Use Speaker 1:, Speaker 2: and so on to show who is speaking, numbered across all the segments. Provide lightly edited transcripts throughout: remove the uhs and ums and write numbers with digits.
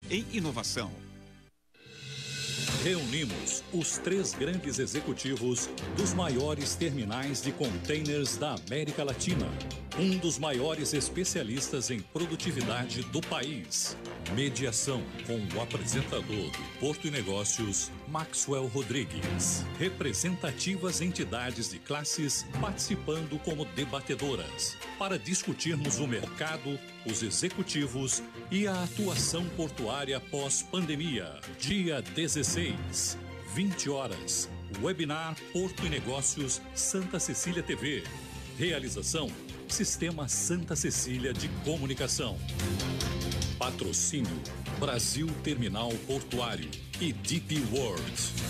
Speaker 1: em inovação.
Speaker 2: Reunimos os 3 grandes executivos dos maiores terminais de containers da América Latina. Um dos maiores especialistas em produtividade do país. Mediação com o apresentador do Porto e Negócios, Maxwell Rodrigues. Representativas entidades de classes participando como debatedoras para discutirmos o mercado, os executivos e a atuação portuária pós-pandemia. Dia 16, 20 horas. Webinar Porto e Negócios Santa Cecília TV. Realização Sistema Santa Cecília de Comunicação. Patrocínio Brasil Terminal Portuário e DP World.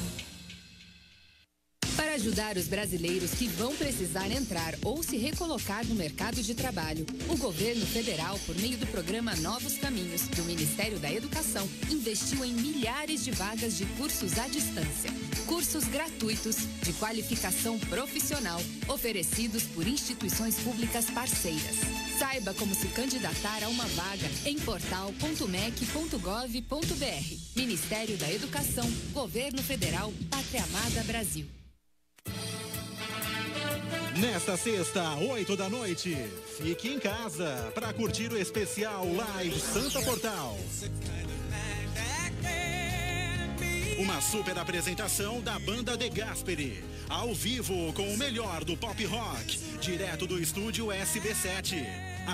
Speaker 3: Para ajudar os brasileiros que vão precisar entrar ou se recolocar no mercado de trabalho, o governo federal, por meio do programa Novos Caminhos, do Ministério da Educação, investiu em milhares de vagas de cursos à distância. Cursos gratuitos de qualificação profissional, oferecidos por instituições públicas parceiras. Saiba como se candidatar a uma vaga em portal.mec.gov.br. Ministério da Educação, Governo Federal, Pátria Amada Brasil.
Speaker 4: Nesta sexta, 8 da noite, fique em casa para curtir o especial Live Santa Portal. Uma super apresentação da banda De Gasperi, ao vivo com o melhor do pop rock, direto do estúdio SB7.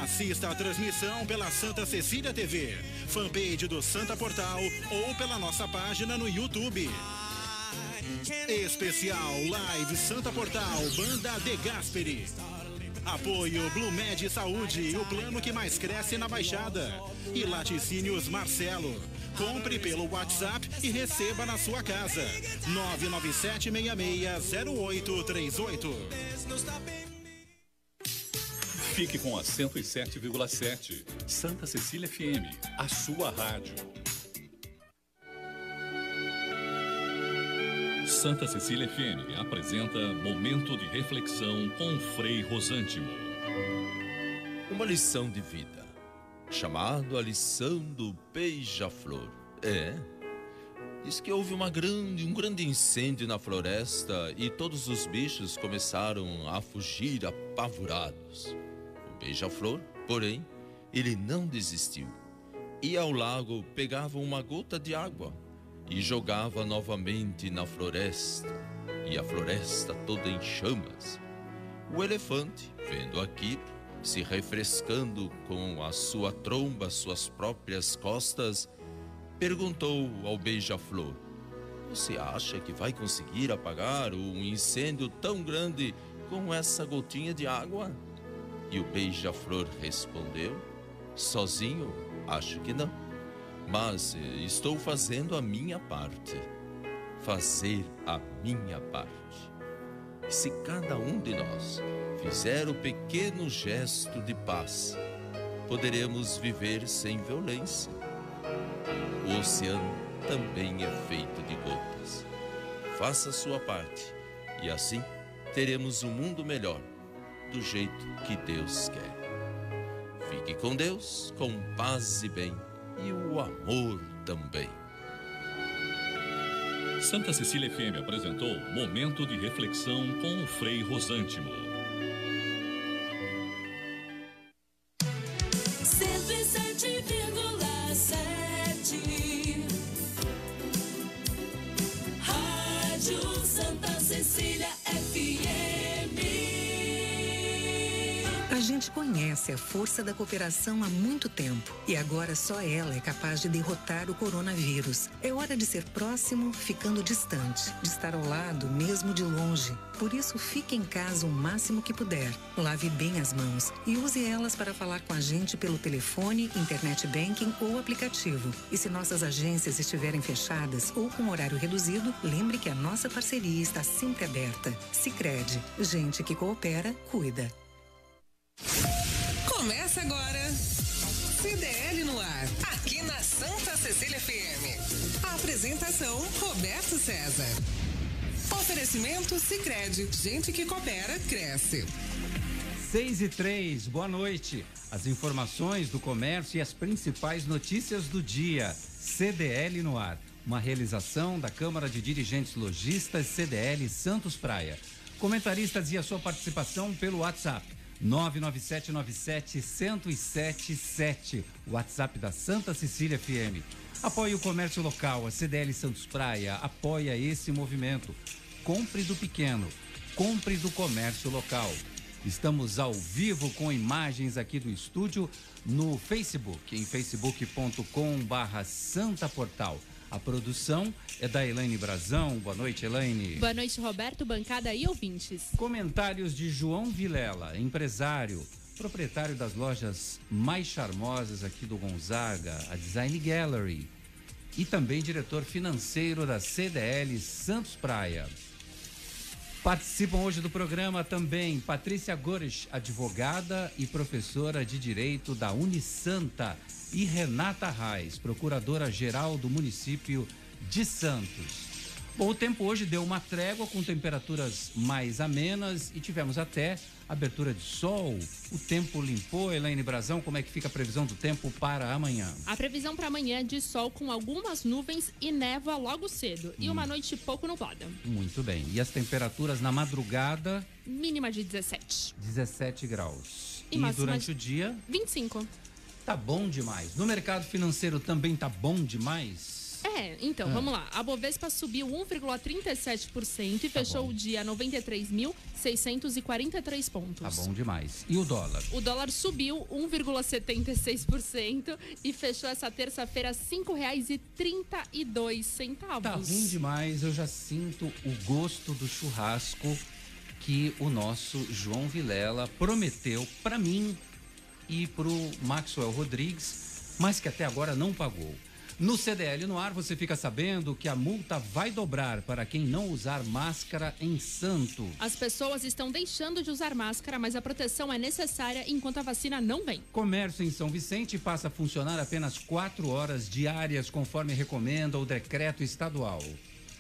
Speaker 4: Assista a transmissão pela Santa Cecília TV, fanpage do Santa Portal ou pela nossa página no YouTube. Especial Live Santa Portal, banda De Gasperi. Apoio Blumed Saúde, o plano que mais cresce na Baixada. E Laticínios Marcelo. Compre pelo WhatsApp e receba na sua casa. 997660838.
Speaker 2: Fique com a 107,7. Santa Cecília FM, a sua rádio. Santa Cecília FM apresenta Momento de Reflexão com Frei Rosântimo.
Speaker 5: Uma lição de vida, chamado a lição do beija-flor. Diz que houve um grande incêndio na floresta e todos os bichos começaram a fugir apavorados. O beija-flor, porém, ele não desistiu. Ia ao lago, pegava uma gota de água e jogava novamente na floresta, e a floresta toda em chamas. O elefante, vendo aquilo, se refrescando com a sua tromba, suas próprias costas, perguntou ao beija-flor: você acha que vai conseguir apagar um incêndio tão grande com essa gotinha de água? E o beija-flor respondeu: sozinho, acho que não. Mas estou fazendo a minha parte. Fazer a minha parte. E se cada um de nós fizer o pequeno gesto de paz, poderemos viver sem violência. O oceano também é feito de gotas. Faça a sua parte e assim teremos um mundo melhor, do jeito que Deus quer. Fique com Deus, com paz e bem. E o amor também.
Speaker 2: Santa Cecília FM apresentou Momento de Reflexão com o Frei Rosântimo.
Speaker 6: 107,7 Rádio Santa Cecília FM.
Speaker 7: A gente conhece a força da cooperação há muito tempo e agora só ela é capaz de derrotar o coronavírus. É hora de ser próximo, ficando distante, de estar ao lado, mesmo de longe. Por isso, fique em casa o máximo que puder. Lave bem as mãos e use elas para falar com a gente pelo telefone, internet banking ou aplicativo. E se nossas agências estiverem fechadas ou com horário reduzido, lembre que a nossa parceria está sempre aberta. Sicredi, gente que coopera, cuida.
Speaker 8: Começa agora CDL no ar, aqui na Santa Cecília FM. A apresentação, Roberto César. Oferecimento Sicredi, gente que coopera, cresce.
Speaker 9: 6:03, boa noite. As informações do comércio e as principais notícias do dia. CDL no ar, uma realização da Câmara de Dirigentes Lojistas CDL Santos Praia. Comentaristas e a sua participação pelo WhatsApp 99797-1077, WhatsApp da Santa Cecília FM. Apoie o comércio local, a CDL Santos Praia apoia esse movimento. Compre do pequeno, compre do comércio local. Estamos ao vivo com imagens aqui do estúdio no Facebook, em facebook.com/Santa Portal. A produção é da Elaine Brazão. Boa noite, Elaine.
Speaker 1: Boa noite, Roberto, bancada e ouvintes.
Speaker 9: Comentários de João Vilela, empresário, proprietário das lojas mais charmosas aqui do Gonzaga, a Design Gallery, e também diretor financeiro da CDL Santos Praia. Participam hoje do programa também Patrícia Gores, advogada e professora de Direito da Unisanta, e Renata Reis, procuradora-geral do município de Santos. Bom, o tempo hoje deu uma trégua com temperaturas mais amenas e tivemos até abertura de sol. O tempo limpou. Elaine Brazão, como é que fica a previsão do tempo para amanhã?
Speaker 1: A previsão para amanhã é de sol com algumas nuvens e névoa logo cedo. E uma noite pouco nublada.
Speaker 9: Muito bem. E as temperaturas na madrugada?
Speaker 1: Mínima de 17.
Speaker 9: 17 graus.
Speaker 1: E
Speaker 9: durante o dia?
Speaker 1: 25.
Speaker 9: Tá bom demais. No mercado financeiro também tá bom demais?
Speaker 1: Então, vamos lá. A Bovespa subiu 1,37% e fechou o dia a 93.643 pontos.
Speaker 9: Tá bom demais. E o dólar?
Speaker 1: O dólar subiu 1,76% e fechou essa terça-feira a R$ 5,32.
Speaker 9: Tá ruim demais. Eu já sinto o gosto do churrasco que o nosso João Vilela prometeu para mim e pro Maxwell Rodrigues, mas que até agora não pagou. No CDL no ar, você fica sabendo que a multa vai dobrar para quem não usar máscara em Santos.
Speaker 1: As pessoas estão deixando de usar máscara, mas a proteção é necessária enquanto a vacina não vem.
Speaker 9: Comércio em São Vicente passa a funcionar apenas 4 horas diárias, conforme recomenda o decreto estadual.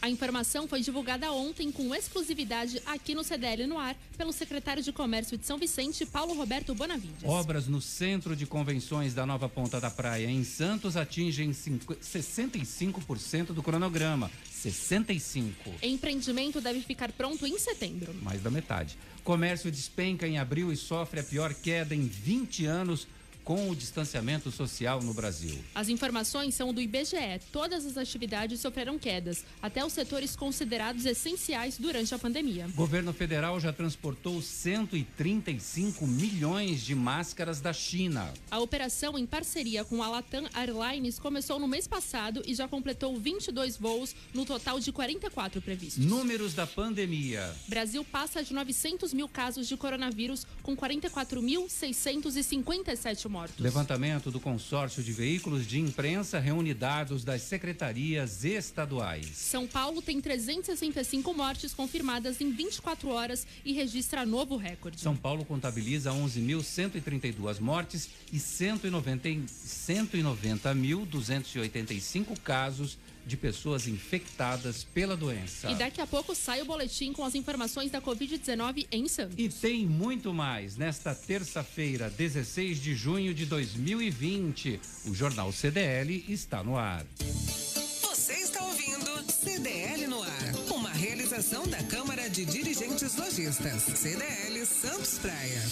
Speaker 1: A informação foi divulgada ontem com exclusividade aqui no CDL no ar pelo secretário de Comércio de São Vicente, Paulo Roberto Bonavides.
Speaker 9: Obras no Centro de Convenções da Nova Ponta da Praia em Santos atingem 65% do cronograma. 65%.
Speaker 1: Empreendimento deve ficar pronto em setembro.
Speaker 9: Mais da metade. Comércio despenca em abril e sofre a pior queda em 20 anos. Com o distanciamento social no Brasil.
Speaker 1: As informações são do IBGE. Todas as atividades sofreram quedas, até os setores considerados essenciais durante a pandemia.
Speaker 9: O governo federal já transportou 135 milhões de máscaras da China.
Speaker 1: A operação, em parceria com a Latam Airlines, começou no mês passado e já completou 22 voos, no total de 44 previstos.
Speaker 9: Números da pandemia.
Speaker 1: Brasil passa de 900 mil casos de coronavírus, com 44.657 mortos.
Speaker 9: Levantamento do consórcio de veículos de imprensa reúne dados das secretarias estaduais.
Speaker 1: São Paulo tem 365 mortes confirmadas em 24 horas e registra novo recorde.
Speaker 9: São Paulo contabiliza 11.132 mortes e 190.285 casos de pessoas infectadas pela doença.
Speaker 1: E daqui a pouco sai o boletim com as informações da Covid-19 em Santos.
Speaker 9: E tem muito mais. Nesta terça-feira, 16 de junho de 2020, o Jornal CDL está no ar.
Speaker 8: Você está ouvindo CDL no ar, uma realização da Câmara de Dirigentes Lojistas, CDL Santos Praia.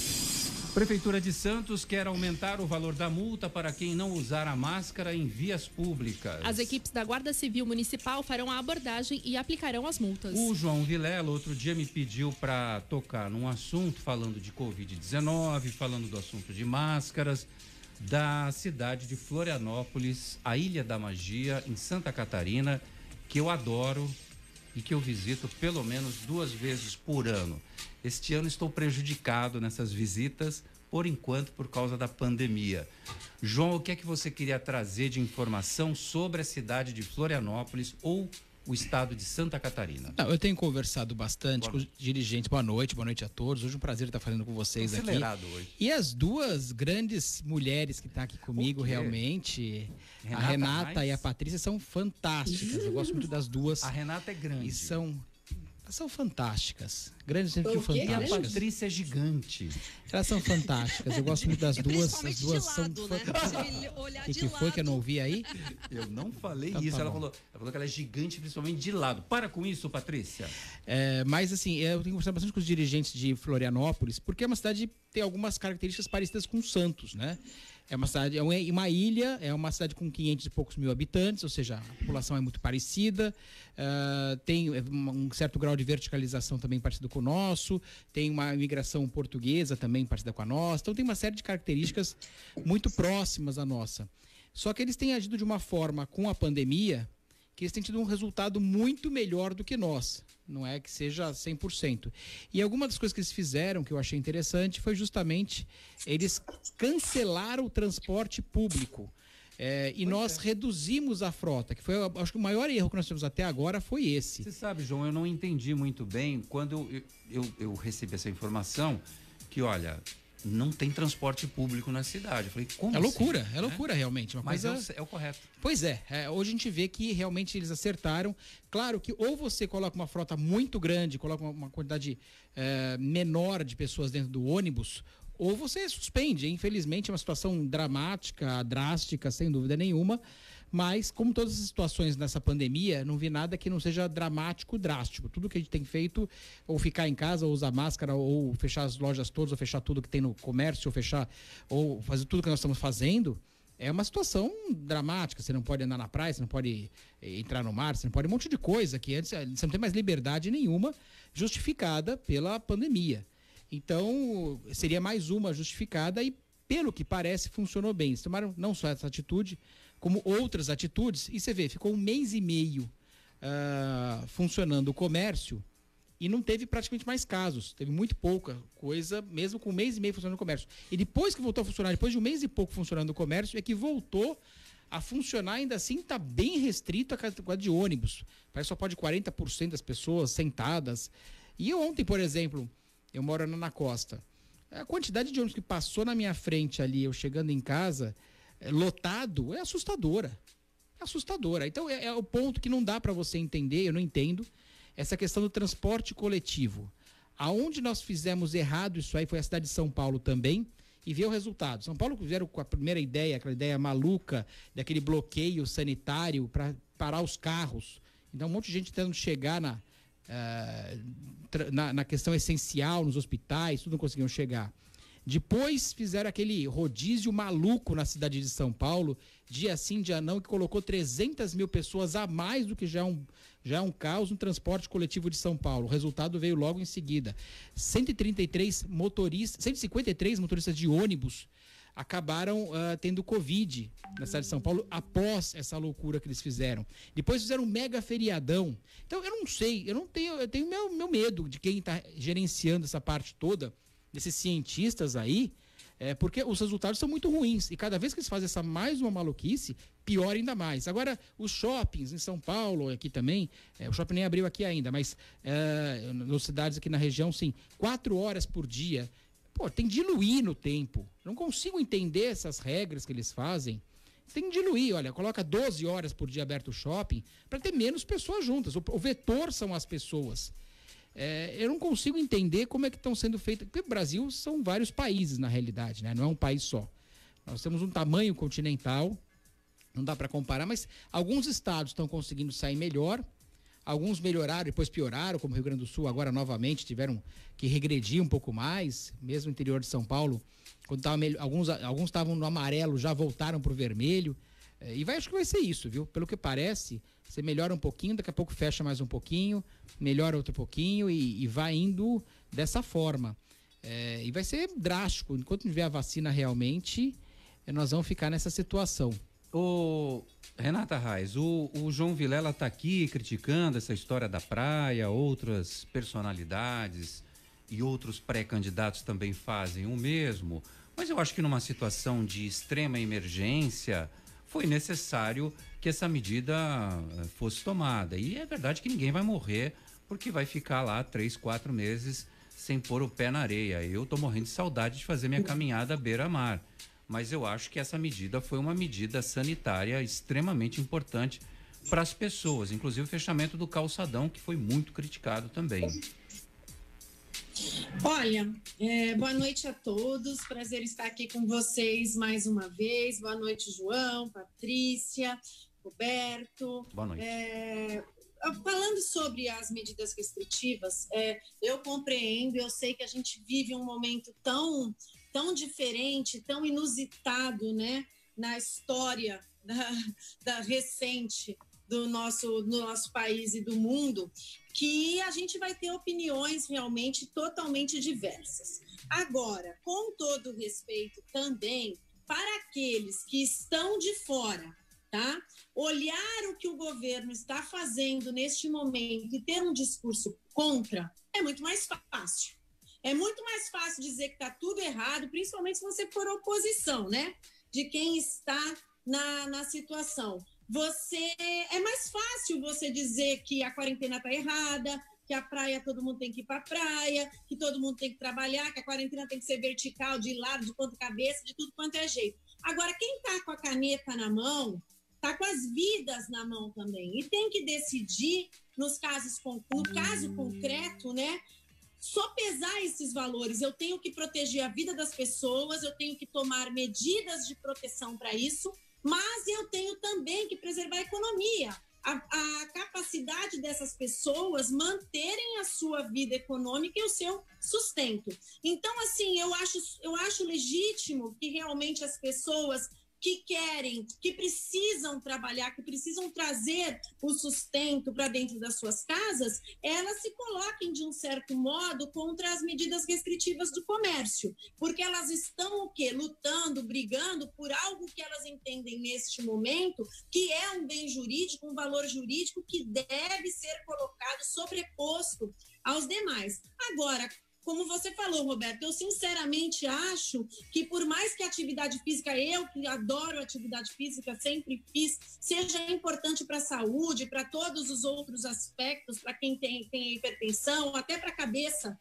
Speaker 9: Prefeitura de Santos quer aumentar o valor da multa para quem não usar a máscara em vias públicas.
Speaker 1: As equipes da Guarda Civil Municipal farão a abordagem e aplicarão as multas.
Speaker 9: O João Vilela outro dia me pediu para tocar num assunto falando de Covid-19, falando do assunto de máscaras, da cidade de Florianópolis, a Ilha da Magia, em Santa Catarina, que eu adoro e que eu visito pelo menos 2 vezes por ano. Este ano estou prejudicado nessas visitas, por enquanto, por causa da pandemia. João, o que é que você queria trazer de informação sobre a cidade de Florianópolis ou o estado de Santa Catarina?
Speaker 10: Não, eu tenho conversado bastante com os dirigentes. Boa noite a todos. Hoje é um prazer estar falando com vocês aqui.
Speaker 9: Acelerado hoje.
Speaker 10: E as 2 grandes mulheres que estão aqui comigo, realmente, a Renata e a Patrícia, são fantásticas. Eu gosto muito das 2.
Speaker 9: A Renata é grande.
Speaker 10: E são... Elas são fantásticas. Grandes sempre
Speaker 9: E a
Speaker 10: fantásticas.
Speaker 9: Patrícia é gigante.
Speaker 10: Elas são fantásticas. Eu gosto muito das duas. As duas são fantásticas. O que foi que eu não ouvi aí?
Speaker 9: Eu não falei
Speaker 10: Então,
Speaker 9: isso.
Speaker 10: tá
Speaker 9: Ela
Speaker 10: bom.
Speaker 9: falou que ela é gigante, principalmente de lado. Para com isso, Patrícia.
Speaker 10: Mas assim, eu tenho conversado bastante com os dirigentes de Florianópolis, porque é uma cidade que tem algumas características parecidas com Santos, né? É uma cidade, é uma ilha, é uma cidade com 500 e poucos mil habitantes, ou seja, a população é muito parecida, tem um certo grau de verticalização também parecido com o nosso, tem uma imigração portuguesa também parecida com a nossa, então tem uma série de características muito próximas à nossa. Só que eles têm agido de uma forma com a pandemia que eles têm tido um resultado muito melhor do que nós. Não é que seja 100%. E alguma das coisas que eles fizeram, que eu achei interessante, foi justamente eles cancelaram o transporte público. E nós reduzimos a frota, que foi, acho que o maior erro que nós tivemos até agora foi esse.
Speaker 9: Você sabe, João, eu não entendi muito bem quando eu recebi essa informação que, olha, não tem transporte público na cidade. Eu falei, como assim?
Speaker 10: É loucura realmente.
Speaker 9: Mas é o correto.
Speaker 10: Pois hoje a gente vê que realmente eles acertaram. Claro que ou você coloca uma frota muito grande, coloca uma quantidade menor de pessoas dentro do ônibus, ou você suspende. Infelizmente é uma situação dramática, drástica, sem dúvida nenhuma. Mas, como todas as situações nessa pandemia, não vi nada que não seja dramático, drástico. Tudo que a gente tem feito, ou ficar em casa, ou usar máscara, ou fechar as lojas todas, ou fechar tudo que tem no comércio, ou fazer tudo que nós estamos fazendo, é uma situação dramática. Você não pode andar na praia, você não pode entrar no mar, você não pode um monte de coisa que antes você não tem mais liberdade nenhuma justificada pela pandemia. Então, seria mais uma justificada e, pelo que parece, funcionou bem. Eles tomaram não só essa atitude, como outras atitudes, e você vê, ficou 1 mês e meio funcionando o comércio e não teve praticamente mais casos, teve muito pouca coisa, mesmo com 1 mês e meio funcionando o comércio. E depois que voltou a funcionar, depois de 1 mês e pouco funcionando o comércio, é que voltou a funcionar, ainda assim está bem restrito a categoria de ônibus. Parece que só pode 40% das pessoas sentadas. E ontem, por exemplo, eu moro na Costa, a quantidade de ônibus que passou na minha frente ali, eu chegando em casa, lotado, é assustadora. Então é o ponto que não dá para você entender, eu não entendo, essa questão do transporte coletivo. Aonde nós fizemos errado isso aí foi a cidade de São Paulo também, e ver o resultado. São Paulo fizeram com a primeira ideia, aquela ideia maluca, daquele bloqueio sanitário para parar os carros. Então um monte de gente tentando chegar na questão essencial, nos hospitais, tudo não conseguiam chegar. Depois fizeram aquele rodízio maluco na cidade de São Paulo, dia sim, dia não, que colocou 300 mil pessoas a mais do que já é um caos no transporte coletivo de São Paulo. O resultado veio logo em seguida. 153 motoristas, 153 motoristas de ônibus acabaram tendo Covid na cidade de São Paulo após essa loucura que eles fizeram. Depois fizeram um mega feriadão. Então eu não sei, eu tenho meu medo de quem está gerenciando essa parte toda, desses cientistas aí, porque os resultados são muito ruins. E cada vez que eles fazem mais uma maluquice, pior ainda mais. Agora, os shoppings em São Paulo, aqui também, o shopping nem abriu aqui ainda, mas nas cidades aqui na região, sim, 4 horas por dia. Pô, tem que diluir no tempo. Não consigo entender essas regras que eles fazem. Tem que diluir, olha, coloca 12 horas por dia aberto o shopping para ter menos pessoas juntas. O vetor são as pessoas. Eu não consigo entender como é que estão sendo feitas. Porque o Brasil são vários países, na realidade, né? Não é um país só. Nós temos um tamanho continental, não dá para comparar, mas alguns estados estão conseguindo sair melhor, alguns melhoraram, depois pioraram, como o Rio Grande do Sul, agora novamente tiveram que regredir um pouco mais, mesmo no interior de São Paulo, quando alguns estavam no amarelo, já voltaram para o vermelho. Acho que vai ser isso, viu? Pelo que parece, você melhora um pouquinho, daqui a pouco fecha mais um pouquinho, melhora outro pouquinho e vai indo dessa forma. E vai ser drástico. Enquanto não tiver a vacina realmente, nós vamos ficar nessa situação.
Speaker 9: Renata Reis, o João Vilela está aqui criticando essa história da praia, outras personalidades e outros pré-candidatos também fazem o mesmo, mas eu acho que numa situação de extrema emergência foi necessário que essa medida fosse tomada. E é verdade que ninguém vai morrer porque vai ficar lá 3, 4 meses sem pôr o pé na areia. Eu tô morrendo de saudade de fazer minha caminhada beira-mar. Mas eu acho que essa medida foi uma medida sanitária extremamente importante para as pessoas, inclusive o fechamento do calçadão, que foi muito criticado também.
Speaker 11: Olha, boa noite a todos, prazer estar aqui com vocês mais uma vez. Boa noite, João, Patrícia, Roberto.
Speaker 9: Boa noite.
Speaker 11: Falando sobre as medidas restritivas, eu compreendo, eu sei que a gente vive um momento tão diferente, tão inusitado, né, na história da recente do nosso país e do mundo, que a gente vai ter opiniões realmente totalmente diversas. Agora, com todo respeito também para aqueles que estão de fora, tá? Olhar o que o governo está fazendo neste momento e ter um discurso contra é muito mais fácil. É muito mais fácil dizer que está tudo errado, principalmente se você for oposição, né? De quem está na situação. É mais fácil você dizer que a quarentena está errada, que a praia todo mundo tem que ir para a praia, que todo mundo tem que trabalhar, que a quarentena tem que ser vertical, de lado, de ponta cabeça, de tudo quanto é jeito. Agora, quem está com a caneta na mão, está com as vidas na mão também. E tem que decidir, no caso concreto, né? Sopesar esses valores. Eu tenho que proteger a vida das pessoas, eu tenho que tomar medidas de proteção para isso, mas eu tenho também que preservar a economia, a capacidade dessas pessoas manterem a sua vida econômica e o seu sustento. Então, assim, eu acho legítimo que realmente as pessoas que querem, que precisam trabalhar, que precisam trazer o sustento para dentro das suas casas, elas se coloquem de um certo modo contra as medidas restritivas do comércio, porque elas estão o quê? Lutando, brigando por algo que elas entendem neste momento, que é um bem jurídico, um valor jurídico que deve ser colocado, sobreposto aos demais. Agora, como você falou, Roberto, eu sinceramente acho que por mais que a atividade física, eu que adoro atividade física, sempre fiz, seja importante para a saúde, para todos os outros aspectos, para quem tem hipertensão, até para a cabeça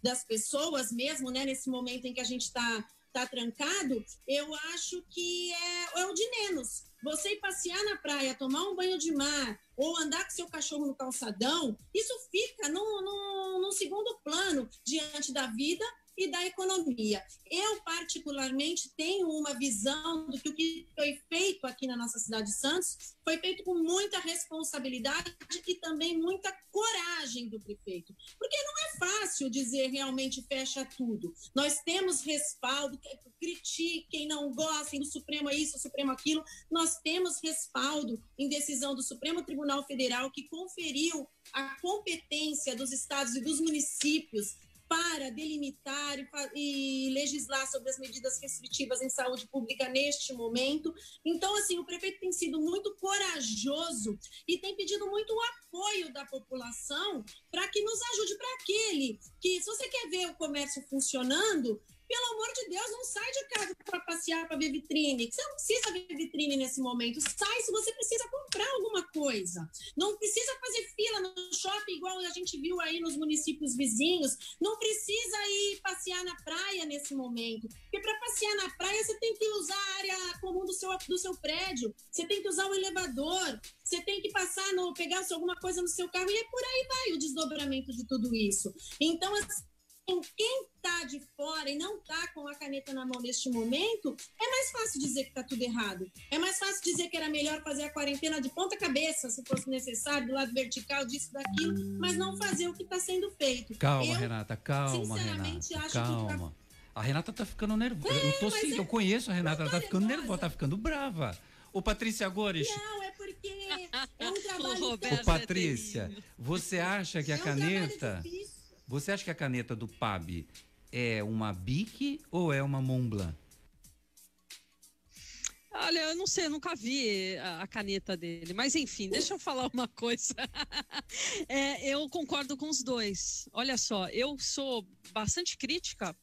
Speaker 11: das pessoas mesmo, né, nesse momento em que a gente está trancado, eu acho que é o de menos. Você ir passear na praia, tomar um banho de mar ou andar com seu cachorro no calçadão, isso fica num segundo plano diante da vida e da economia. Eu, particularmente, tenho uma visão do que o que foi feito aqui na nossa cidade de Santos foi feito com muita responsabilidade e também muita coragem do prefeito. Porque não é fácil dizer realmente fecha tudo. Nós temos respaldo, critiquem, não gostem do Supremo isso, do Supremo aquilo. Nós temos respaldo em decisão do Supremo Tribunal Federal que conferiu a competência dos estados e dos municípios para delimitar e legislar sobre as medidas restritivas em saúde pública neste momento. Então, assim, o prefeito tem sido muito corajoso e tem pedido muito o apoio da população para que nos ajude para aquele que, se você quer ver o comércio funcionando, pelo amor de Deus, não sai de casa para passear, para ver vitrine. Você não precisa ver vitrine nesse momento. Sai se você precisa comprar alguma coisa. Não precisa fazer fila no shopping, igual a gente viu aí nos municípios vizinhos. Não precisa ir passear na praia nesse momento. Porque para passear na praia, você tem que usar a área comum do seu prédio. Você tem que usar o elevador. Você tem que pegar alguma coisa no seu carro. E por aí vai o desdobramento de tudo isso. Então, quem está de fora e não está com a caneta na mão neste momento, é mais fácil dizer que está tudo errado. É mais fácil dizer que era melhor fazer a quarentena de ponta cabeça, se fosse necessário, do lado vertical, disso, daquilo, mas não fazer o que está sendo feito.
Speaker 9: Calma, Renata, calma, Renata, calma. A Renata tá ficando nervosa. Eu conheço a Renata, ela tá ficando nervosa, tá ficando brava. Ô, Patrícia Gores.
Speaker 11: Não, é porque é um trabalho...
Speaker 9: Ô, Patrícia, você acha que a caneta... Você acha que a caneta do PAB é uma Bic ou é uma Montblanc?
Speaker 12: Olha, eu não sei, eu nunca vi a caneta dele. Mas, enfim, deixa eu falar uma coisa. Eu concordo com os dois. Olha só, eu sou bastante crítica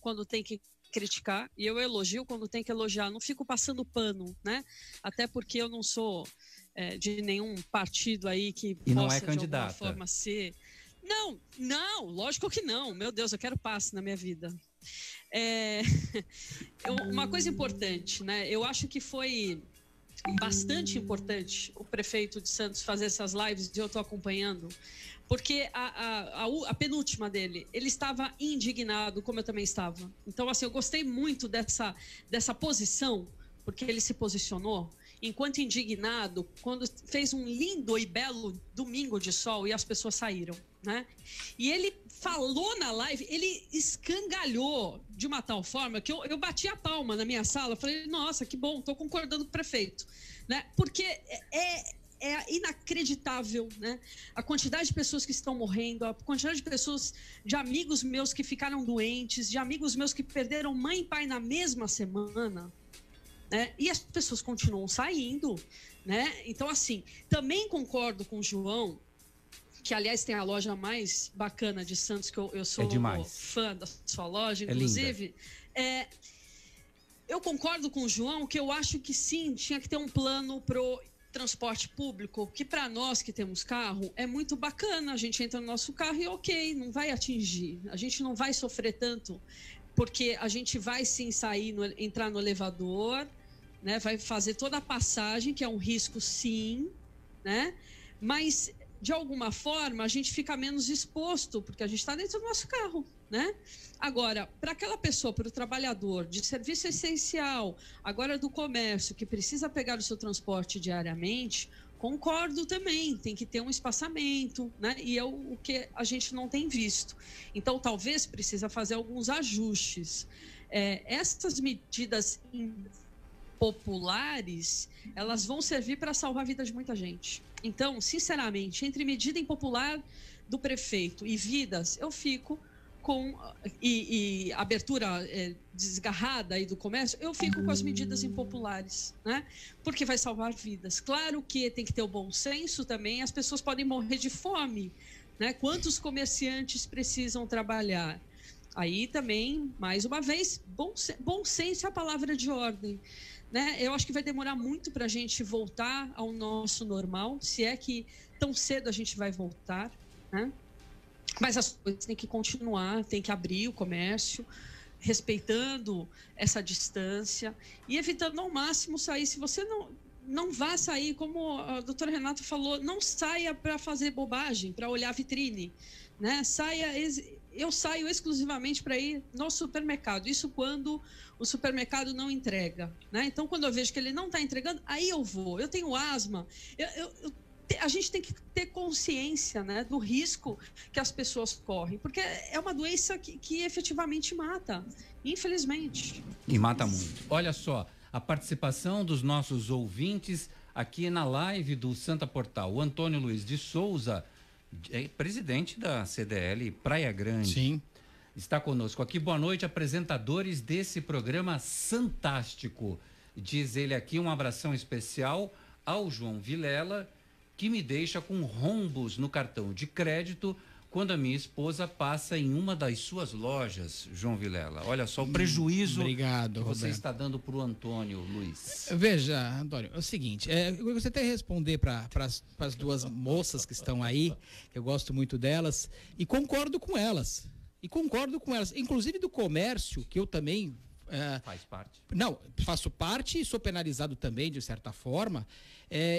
Speaker 12: quando tem que criticar e eu elogio quando tem que elogiar. Não fico passando pano, né? Até porque eu não sou de nenhum partido aí que
Speaker 9: e
Speaker 12: possa,
Speaker 9: não é candidata.
Speaker 12: de alguma forma, ser... Não, lógico que não. Meu Deus, eu quero paz na minha vida. Uma coisa importante, né? Eu acho que foi bastante importante o prefeito de Santos fazer essas lives, e eu estou acompanhando, porque a penúltima dele, ele estava indignado, como eu também estava. Então, assim, eu gostei muito dessa posição, porque ele se posicionou enquanto indignado, quando fez um lindo e belo domingo de sol e as pessoas saíram, né? E ele falou na live, ele escangalhou de uma tal forma que eu bati a palma na minha sala, falei, nossa, que bom, estou concordando com o prefeito, né? Porque é inacreditável, né? A quantidade de pessoas que estão morrendo, a quantidade de pessoas, de amigos meus que ficaram doentes, de amigos meus que perderam mãe e pai na mesma semana, né? E as pessoas continuam saindo, né? Então, assim, também concordo com o João, que, aliás, tem a loja mais bacana de Santos, que eu sou fã da sua loja, inclusive. Eu concordo com o João, que eu acho que sim, tinha que ter um plano pro transporte público, que para nós que temos carro, é muito bacana. A gente entra no nosso carro e ok, não vai atingir. A gente não vai sofrer tanto, porque a gente vai sim entrar no elevador, né? Vai fazer toda a passagem, que é um risco sim, né? Mas, de alguma forma, a gente fica menos exposto, porque a gente está dentro do nosso carro, né? Agora, para aquela pessoa, para o trabalhador de serviço essencial, agora do comércio, que precisa pegar o seu transporte diariamente, concordo também, tem que ter um espaçamento, né? E é o que a gente não tem visto. Então, talvez precisa fazer alguns ajustes. Essas medidas populares, elas vão servir para salvar a vida de muita gente. Então, sinceramente, entre medida impopular do prefeito e vidas, eu fico com e abertura desgarrada aí do comércio, eu fico com as medidas impopulares, né? Porque vai salvar vidas. Claro que tem que ter o bom senso também, as pessoas podem morrer de fome, né? Quantos comerciantes precisam trabalhar? Aí também, mais uma vez, bom senso é a palavra de ordem, né? Eu acho que vai demorar muito para a gente voltar ao nosso normal, se é que tão cedo a gente vai voltar, né? Mas as coisas têm que continuar, tem que abrir o comércio, respeitando essa distância e evitando ao máximo sair. Se você não vá sair, como a doutora Renata falou, não saia para fazer bobagem, para olhar a vitrine, né? Eu saio exclusivamente para ir no supermercado, isso quando o supermercado não entrega, né? Então, quando eu vejo que ele não está entregando, aí eu vou. Eu tenho asma, a gente tem que ter consciência, né, do risco que as pessoas correm, porque é uma doença que efetivamente mata, infelizmente.
Speaker 9: E mata muito. Olha só, a participação dos nossos ouvintes aqui na live do Santa Portal. O Antônio Luiz de Souza, presidente da CDL Praia Grande.
Speaker 10: Sim.
Speaker 9: Está conosco aqui. Boa noite, apresentadores desse programa fantástico. Diz ele aqui, um abração especial ao João Vilela, que me deixa com rombos no cartão de crédito quando a minha esposa passa em uma das suas lojas, João Vilela. Olha só o prejuízo que você está dando para o Antônio Luiz.
Speaker 10: Veja, Antônio, é o seguinte, eu gostaria até de responder para as duas moças que estão aí, que eu gosto muito delas, e concordo com elas. Inclusive do comércio, que eu também...
Speaker 9: Faz parte?
Speaker 10: Não, faço parte e sou penalizado também, de certa forma.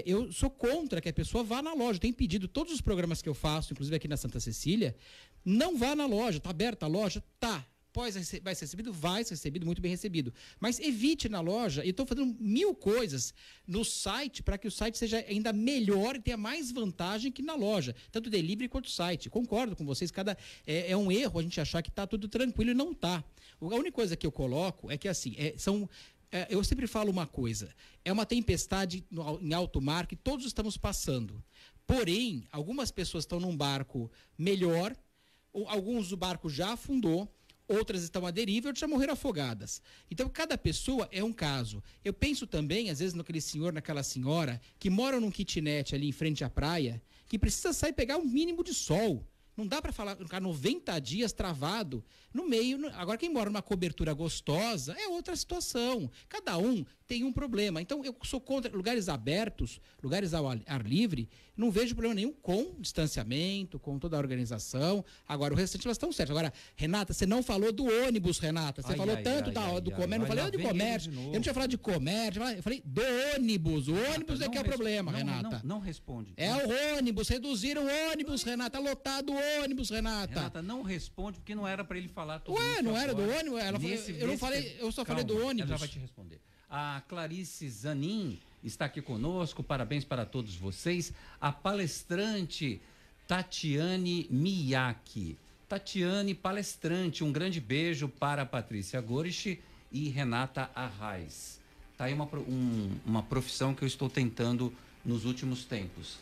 Speaker 10: Eu sou contra que a pessoa vá na loja. Tenho pedido todos os programas que eu faço, inclusive aqui na Santa Cecília, não vá na loja. Está aberta a loja? Tá. Vai ser recebido? Vai ser recebido, muito bem recebido. Mas evite na loja. E estou fazendo 1000 coisas no site para que o site seja ainda melhor e tenha mais vantagem que na loja. Tanto delivery quanto site. Concordo com vocês. É um erro a gente achar que está tudo tranquilo e não está. A única coisa que eu coloco é que, assim, eu sempre falo uma coisa. É uma tempestade em alto mar que todos estamos passando. Porém, algumas pessoas estão num barco melhor, alguns do barco já afundou, outras estão à deriva, outras já morreram afogadas. Então, cada pessoa é um caso. Eu penso também, às vezes, naquele senhor, naquela senhora, que mora num kitnet ali em frente à praia, que precisa sair e pegar um mínimo de sol. Não dá para ficar 90 dias travado no meio. Agora, quem mora numa cobertura gostosa é outra situação. Cada um tem um problema. Então, eu sou contra lugares abertos, lugares ao ar livre. Não vejo problema nenhum com distanciamento, com toda a organização. Agora, o restante elas estão certas. Agora, Renata, você não falou do ônibus, Renata. Você falou tanto do comércio. Não falei de comércio. Eu não tinha falado de comércio. Eu falei do ônibus. O ônibus é que é o problema, Renata.
Speaker 9: Não responde.
Speaker 10: É o ônibus. Reduziram o ônibus, Renata. Lotado o ônibus, Renata.
Speaker 9: Renata, não responde, porque não era para ele falar tudo isso.
Speaker 10: Ué, não era do ônibus? Eu só falei do ônibus.
Speaker 9: Ela já vai te responder. A Clarice Zanin está aqui conosco, parabéns para todos vocês. A palestrante Tatiane Miyake. Tatiane, palestrante, um grande beijo para a Patrícia Gorisch e Renata Arraes. Está aí uma profissão que eu estou tentando nos últimos tempos,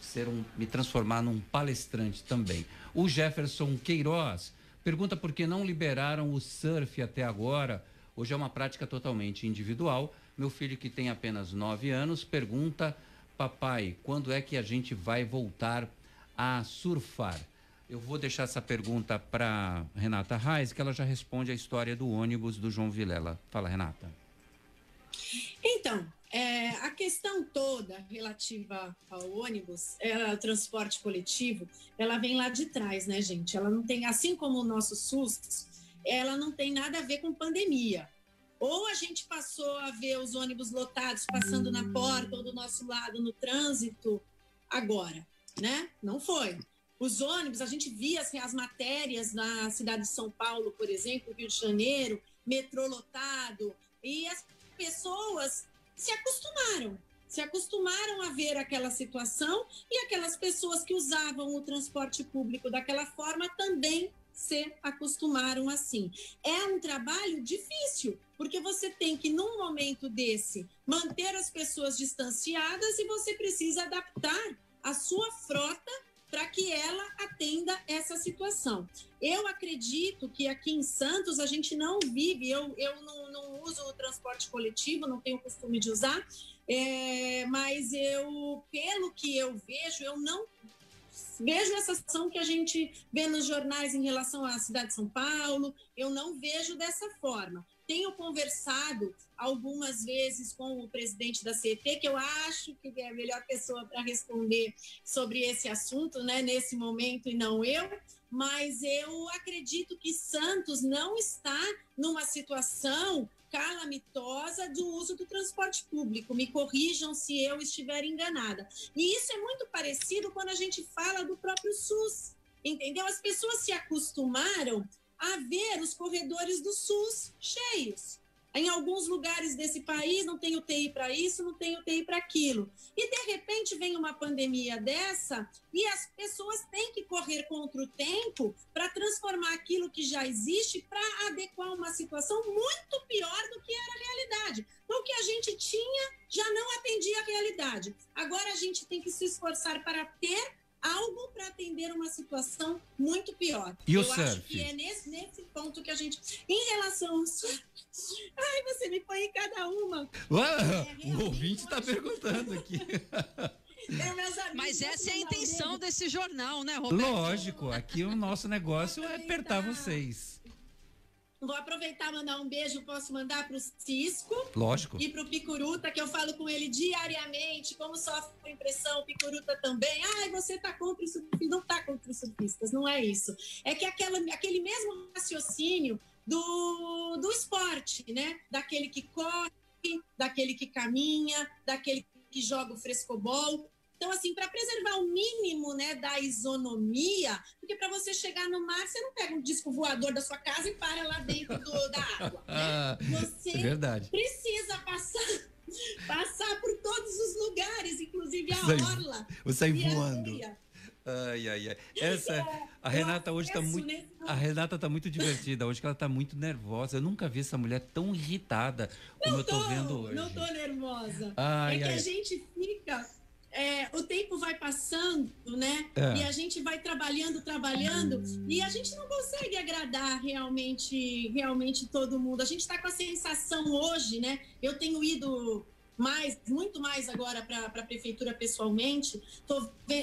Speaker 9: me transformar num palestrante também. O Jefferson Queiroz pergunta por que não liberaram o surf até agora. Hoje é uma prática totalmente individual. Meu filho, que tem apenas 9 anos, pergunta: papai, quando é que a gente vai voltar a surfar? Eu vou deixar essa pergunta para Renata Reis, que ela já responde a história do ônibus do João Vilela. Fala, Renata.
Speaker 11: Então, a questão toda relativa ao ônibus, ao transporte coletivo, ela vem lá de trás, né, gente? Ela não tem, assim como o nosso SUS, ela não tem nada a ver com pandemia. Ou a gente passou a ver os ônibus lotados passando na porta ou do nosso lado no trânsito agora, né? Não foi. Os ônibus, a gente via assim, as matérias na cidade de São Paulo, por exemplo, Rio de Janeiro, metrô lotado, e as pessoas se acostumaram a ver aquela situação, e aquelas pessoas que usavam o transporte público daquela forma também se acostumaram assim. É um trabalho difícil, porque você tem que, num momento desse, manter as pessoas distanciadas e você precisa adaptar a sua frota para que ela atenda essa situação. Eu acredito que aqui em Santos a gente não vive, eu não uso o transporte coletivo, não tenho o costume de usar, mas pelo que eu vejo, eu não vejo essa ação que a gente vê nos jornais em relação à cidade de São Paulo, eu não vejo dessa forma. Tenho conversado algumas vezes com o presidente da CET, que eu acho que é a melhor pessoa para responder sobre esse assunto, né, nesse momento, e não eu, mas eu acredito que Santos não está numa situação calamitosa do uso do transporte público. Me corrijam se eu estiver enganada. E isso é muito parecido quando a gente fala do próprio SUS, entendeu? As pessoas se acostumaram a ver os corredores do SUS cheios. Em alguns lugares desse país não tem UTI para isso, não tem UTI para aquilo. E, de repente, vem uma pandemia dessa e as pessoas têm que correr contra o tempo para transformar aquilo que já existe para adequar uma situação muito pior do que era a realidade. Então, o que a gente tinha já não atendia a realidade. Agora a gente tem que se esforçar para ter algo para atender uma situação muito pior.
Speaker 9: E o
Speaker 11: surf? Acho que é nesse ponto que a gente... Em relação ao surf... Ai, você me põe em cada uma.
Speaker 9: O ouvinte está perguntando aqui.
Speaker 12: Mas essa é a intenção desse jornal, né, Roberto?
Speaker 9: Lógico, aqui o nosso negócio é apertar vocês.
Speaker 11: Vou aproveitar e mandar um beijo, posso mandar para o Cisco.
Speaker 9: Lógico.
Speaker 11: E para o Picuruta, que eu falo com ele diariamente, como sofre impressão, o Picuruta também. Ai, você está contra os surfistas. Não está contra os surfistas, não é isso. É que aquele mesmo raciocínio do esporte, né? Daquele que corre, daquele que caminha, daquele que joga o frescobol. Então, assim, para preservar o mínimo, né, da isonomia, porque para você chegar no mar, você não pega um disco voador da sua casa e para lá dentro da água, né? Você precisa passar por todos os lugares, inclusive a orla.
Speaker 9: Você sai voando. Ai. A Renata hoje está muito... A Renata tá muito divertida hoje, que ela tá muito nervosa. Eu nunca vi essa mulher tão irritada como eu tô vendo hoje.
Speaker 11: Não tô nervosa. Que a gente fica... o tempo vai passando, né? E a gente vai trabalhando, e a gente não consegue agradar realmente todo mundo. A gente está com a sensação hoje, né? Eu tenho ido muito mais agora para a prefeitura pessoalmente.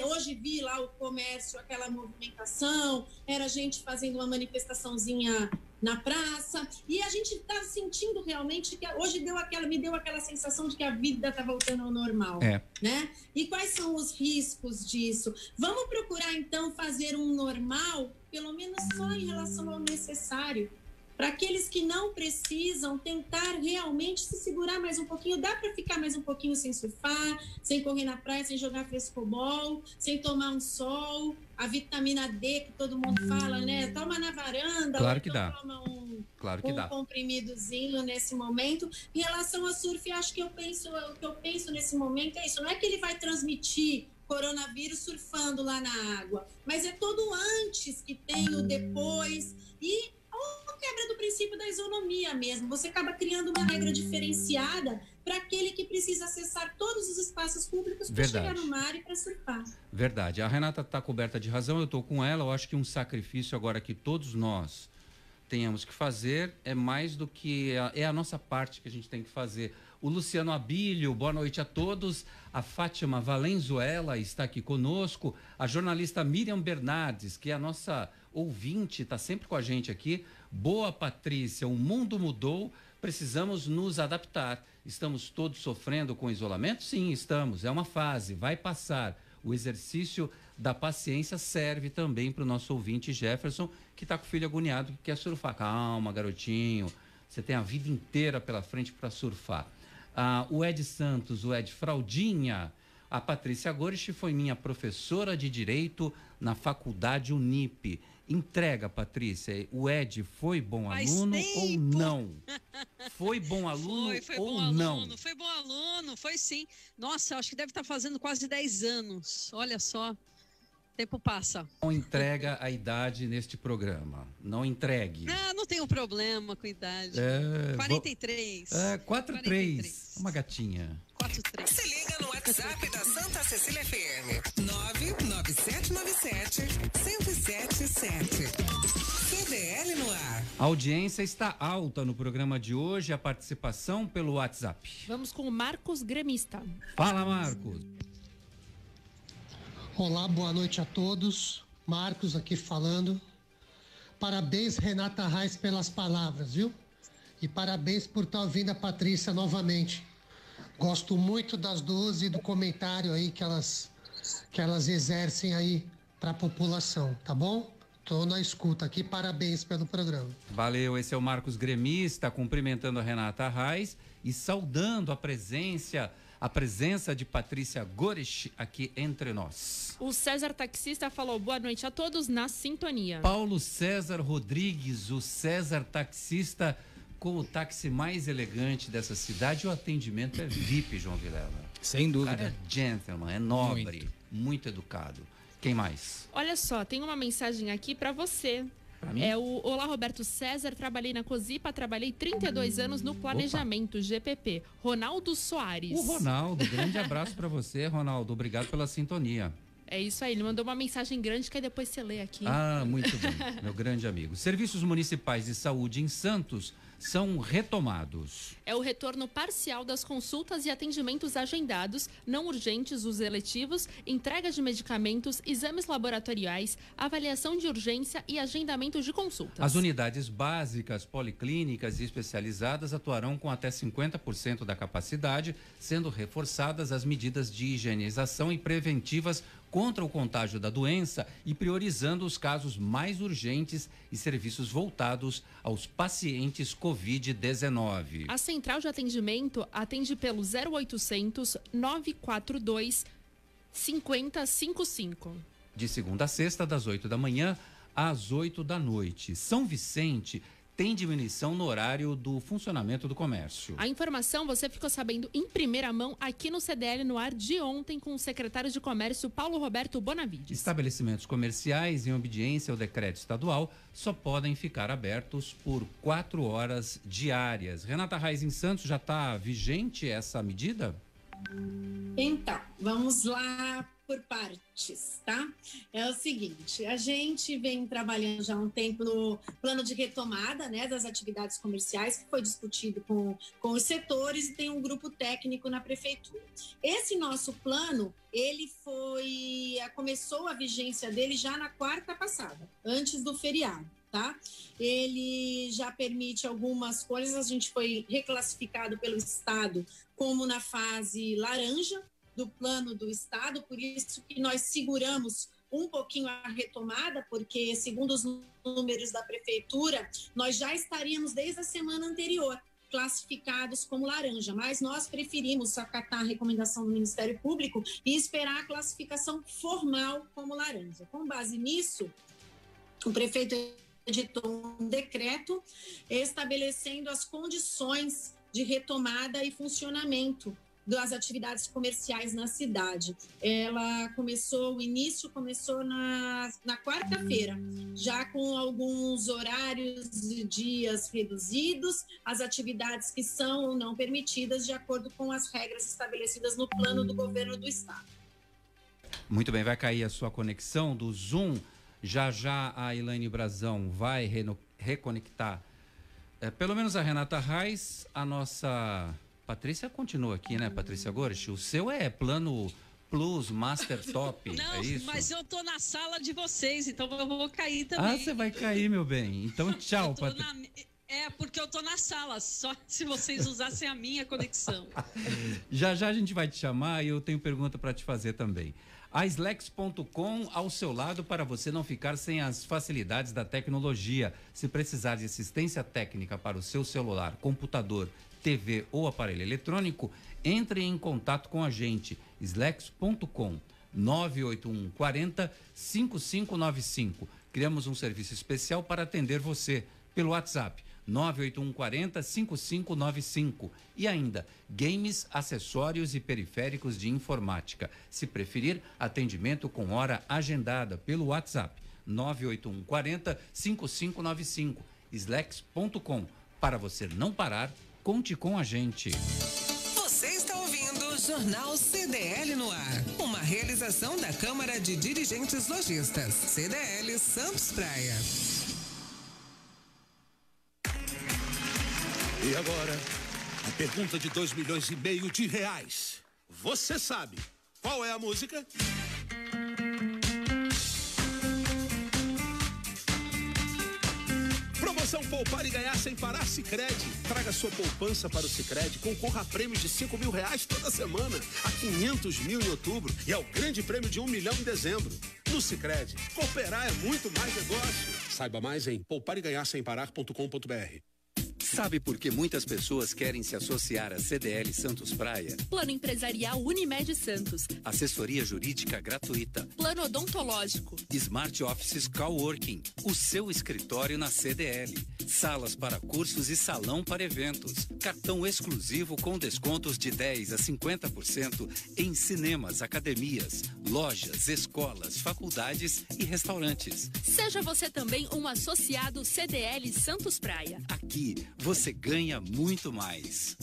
Speaker 11: Hoje vi lá o comércio, aquela movimentação, era gente fazendo uma manifestaçãozinha na praça, e a gente está sentindo realmente que hoje me deu aquela sensação de que a vida está voltando ao normal, né? E quais são os riscos disso? Vamos procurar, então, fazer um normal, pelo menos só em relação ao necessário, para aqueles que não precisam tentar realmente se segurar mais um pouquinho. Dá para ficar mais um pouquinho sem surfar, sem correr na praia, sem jogar frescobol, sem tomar um sol, a vitamina D que todo mundo fala, né? Toma na varanda,
Speaker 9: claro que dá.
Speaker 11: Toma um comprimidozinho nesse momento. Em relação ao surf, acho que o que eu penso nesse momento é isso. Não é que ele vai transmitir coronavírus surfando lá na água, mas é todo antes que tem o depois e a quebra do princípio da isonomia mesmo. Você acaba criando uma regra diferenciada para aquele que precisa acessar todos os espaços públicos para chegar no mar e para surfar.
Speaker 9: Verdade. A Renata está coberta de razão, eu estou com ela. Eu acho que um sacrifício agora que todos nós tenhamos que fazer é mais do que a nossa parte que a gente tem que fazer. O Luciano Abílio, boa noite a todos. A Fátima Valenzuela está aqui conosco. A jornalista Miriam Bernardes, que é a nossa ouvinte, está sempre com a gente aqui. Boa, Patrícia, o mundo mudou, precisamos nos adaptar. Estamos todos sofrendo com isolamento? Sim, estamos. É uma fase, vai passar. O exercício da paciência serve também para o nosso ouvinte Jefferson, que está com o filho agoniado, que quer surfar. Calma, garotinho, você tem a vida inteira pela frente para surfar. O Ed Santos, o Ed Fraldinha, a Patrícia Gorich foi minha professora de Direito na Faculdade Unip. Entrega, Patrícia. O Ed foi bom aluno ou não? Foi bom aluno
Speaker 12: foi
Speaker 9: ou
Speaker 12: bom
Speaker 9: não?
Speaker 12: Aluno, foi bom aluno, foi sim. Nossa, acho que deve estar fazendo quase 10 anos. Olha só, o tempo passa.
Speaker 9: Não entrega a idade neste programa. Não entregue.
Speaker 12: Não tenho problema com idade. 43.
Speaker 9: 43. Uma gatinha.
Speaker 12: 43.
Speaker 8: Se liga no WhatsApp da Santa Cecília FM. 99797-1077. CDL no ar.
Speaker 9: A audiência está alta no programa de hoje, a participação pelo WhatsApp.
Speaker 1: Vamos com o Marcos Gremista.
Speaker 9: Fala, Marcos.
Speaker 13: Olá, boa noite a todos. Marcos aqui falando. Parabéns, Renata Reis, pelas palavras, viu? E parabéns por estar ouvindo a Patrícia novamente. Gosto muito das duas e do comentário aí que elas exercem aí para a população, tá bom? Tô na escuta aqui, parabéns pelo programa.
Speaker 9: Valeu, esse é o Marcos Gremista, cumprimentando a Renata Reis e saudando a presença de Patrícia Gorich aqui entre nós.
Speaker 1: O César Taxista falou boa noite a todos na sintonia.
Speaker 9: Paulo César Rodrigues, o César Taxista, com o táxi mais elegante dessa cidade. O atendimento é VIP, João Vilela.
Speaker 10: Sem dúvida.
Speaker 9: O cara é gentleman, é nobre, muito educado. Quem mais?
Speaker 1: Olha só, tem uma mensagem aqui para você.
Speaker 9: Pra mim?
Speaker 1: Olá, Roberto César, trabalhei na Cosipa, trabalhei 32 anos no planejamento GPP. Ronaldo Soares.
Speaker 9: O Ronaldo, grande abraço para você, Ronaldo. Obrigado pela sintonia.
Speaker 1: É isso aí, ele mandou uma mensagem grande que aí depois você lê aqui.
Speaker 9: Muito bem, meu grande amigo. Serviços municipais de saúde em Santos são retomados.
Speaker 1: É o retorno parcial das consultas e atendimentos agendados, não urgentes, os eletivos, entrega de medicamentos, exames laboratoriais, avaliação de urgência e agendamento de consultas.
Speaker 9: As unidades básicas, policlínicas e especializadas atuarão com até 50% da capacidade, sendo reforçadas as medidas de higienização e preventivas contra o contágio da doença e priorizando os casos mais urgentes e serviços voltados aos pacientes Covid-19.
Speaker 1: A central de atendimento atende pelo 0800 942 5055.
Speaker 9: De segunda a sexta, das 8 da manhã às 8 da noite. São Vicente tem diminuição no horário do funcionamento do comércio.
Speaker 1: A informação você ficou sabendo em primeira mão aqui no CDL no ar de ontem com o secretário de Comércio Paulo Roberto Bonavides.
Speaker 9: Estabelecimentos comerciais em obediência ao decreto estadual só podem ficar abertos por 4 horas diárias. Renata Reis, em Santos, já está vigente essa medida?
Speaker 11: Então, vamos lá por partes, tá? É o seguinte, a gente vem trabalhando já há um tempo no plano de retomada, né, das atividades comerciais, que foi discutido com os setores, e tem um grupo técnico na prefeitura. Esse nosso plano, ele começou a vigência dele já na quarta passada, antes do feriado. Tá? Ele já permite algumas coisas, a gente foi reclassificado pelo Estado como na fase laranja do plano do Estado, por isso que nós seguramos um pouquinho a retomada, porque segundo os números da Prefeitura, nós já estaríamos desde a semana anterior classificados como laranja, mas nós preferimos acatar a recomendação do Ministério Público e esperar a classificação formal como laranja. Com base nisso, o prefeito editou um decreto estabelecendo as condições de retomada e funcionamento das atividades comerciais na cidade. O início começou na quarta-feira, já com alguns horários e dias reduzidos, as atividades que são ou não permitidas de acordo com as regras estabelecidas no plano do governo do estado.
Speaker 9: Muito bem, vai cair a sua conexão do Zoom. Já a Elaine Brazão vai reconectar, pelo menos a Renata Reis, a nossa Patrícia continua aqui, né, Patrícia Gorich? O seu é plano Plus, Master Top,
Speaker 12: não,
Speaker 9: é isso?
Speaker 12: Mas eu tô na sala de vocês, então eu vou cair também.
Speaker 9: Ah, você vai cair, meu bem. Então, tchau, Patrícia.
Speaker 12: Porque eu tô na sala, só se vocês usassem a minha conexão.
Speaker 9: Já a gente vai te chamar e eu tenho pergunta para te fazer também. A Slex.com ao seu lado para você não ficar sem as facilidades da tecnologia. Se precisar de assistência técnica para o seu celular, computador, TV ou aparelho eletrônico, entre em contato com a gente. Slex.com 981 40 5595. Criamos um serviço especial para atender você pelo WhatsApp 981 40 5595. E ainda, games, acessórios e periféricos de informática. Se preferir, atendimento com hora agendada pelo WhatsApp 981 40 5595. Slex.com. Para você não parar, conte com a gente.
Speaker 8: Você está ouvindo o Jornal CDL no ar. Uma realização da Câmara de Dirigentes Lojistas. CDL Santos Praia.
Speaker 14: E agora, a pergunta de 2,5 milhões de reais. Você sabe qual é a música? Promoção Poupar e Ganhar Sem Parar Sicredi. Traga sua poupança para o Sicredi, concorra a prêmios de R$5.000 toda semana, a 500 mil em outubro e ao grande prêmio de 1 milhão em dezembro. No Sicredi, cooperar é muito mais negócio. Saiba mais em poupareganharsemparar.com.br.
Speaker 15: Sabe por que muitas pessoas querem se associar à CDL Santos Praia?
Speaker 1: Plano Empresarial Unimed Santos.
Speaker 15: Assessoria jurídica gratuita.
Speaker 1: Plano odontológico.
Speaker 15: Smart Offices Coworking. O seu escritório na CDL. Salas para cursos e salão para eventos. Cartão exclusivo com descontos de 10% a 50% em cinemas, academias, lojas, escolas, faculdades e restaurantes.
Speaker 1: Seja você também um associado CDL Santos Praia.
Speaker 15: Aqui você ganha muito mais.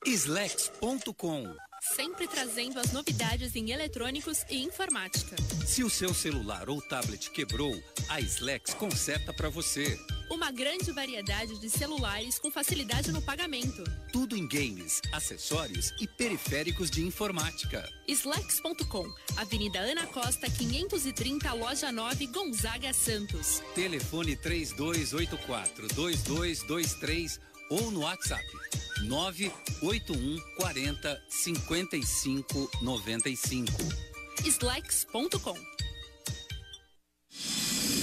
Speaker 15: Slex.com.
Speaker 1: Sempre trazendo as novidades em eletrônicos e informática.
Speaker 15: Se o seu celular ou tablet quebrou, a Slex conserta para você.
Speaker 1: Uma grande variedade de celulares com facilidade no pagamento.
Speaker 15: Tudo em games, acessórios e periféricos de informática.
Speaker 1: Slex.com, Avenida Ana Costa, 530, Loja 9, Gonzaga, Santos.
Speaker 15: Telefone 3284-2223 ou no WhatsApp 981 40 55 95.
Speaker 1: Slex.com.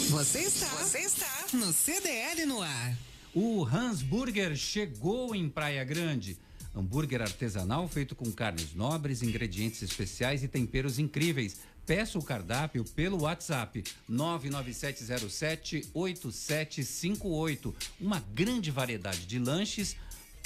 Speaker 8: Você está no CDL no ar.
Speaker 9: O Hans Burger chegou em Praia Grande. Hambúrguer artesanal feito com carnes nobres, ingredientes especiais e temperos incríveis. Peça o cardápio pelo WhatsApp 99707-8758. Uma grande variedade de lanches,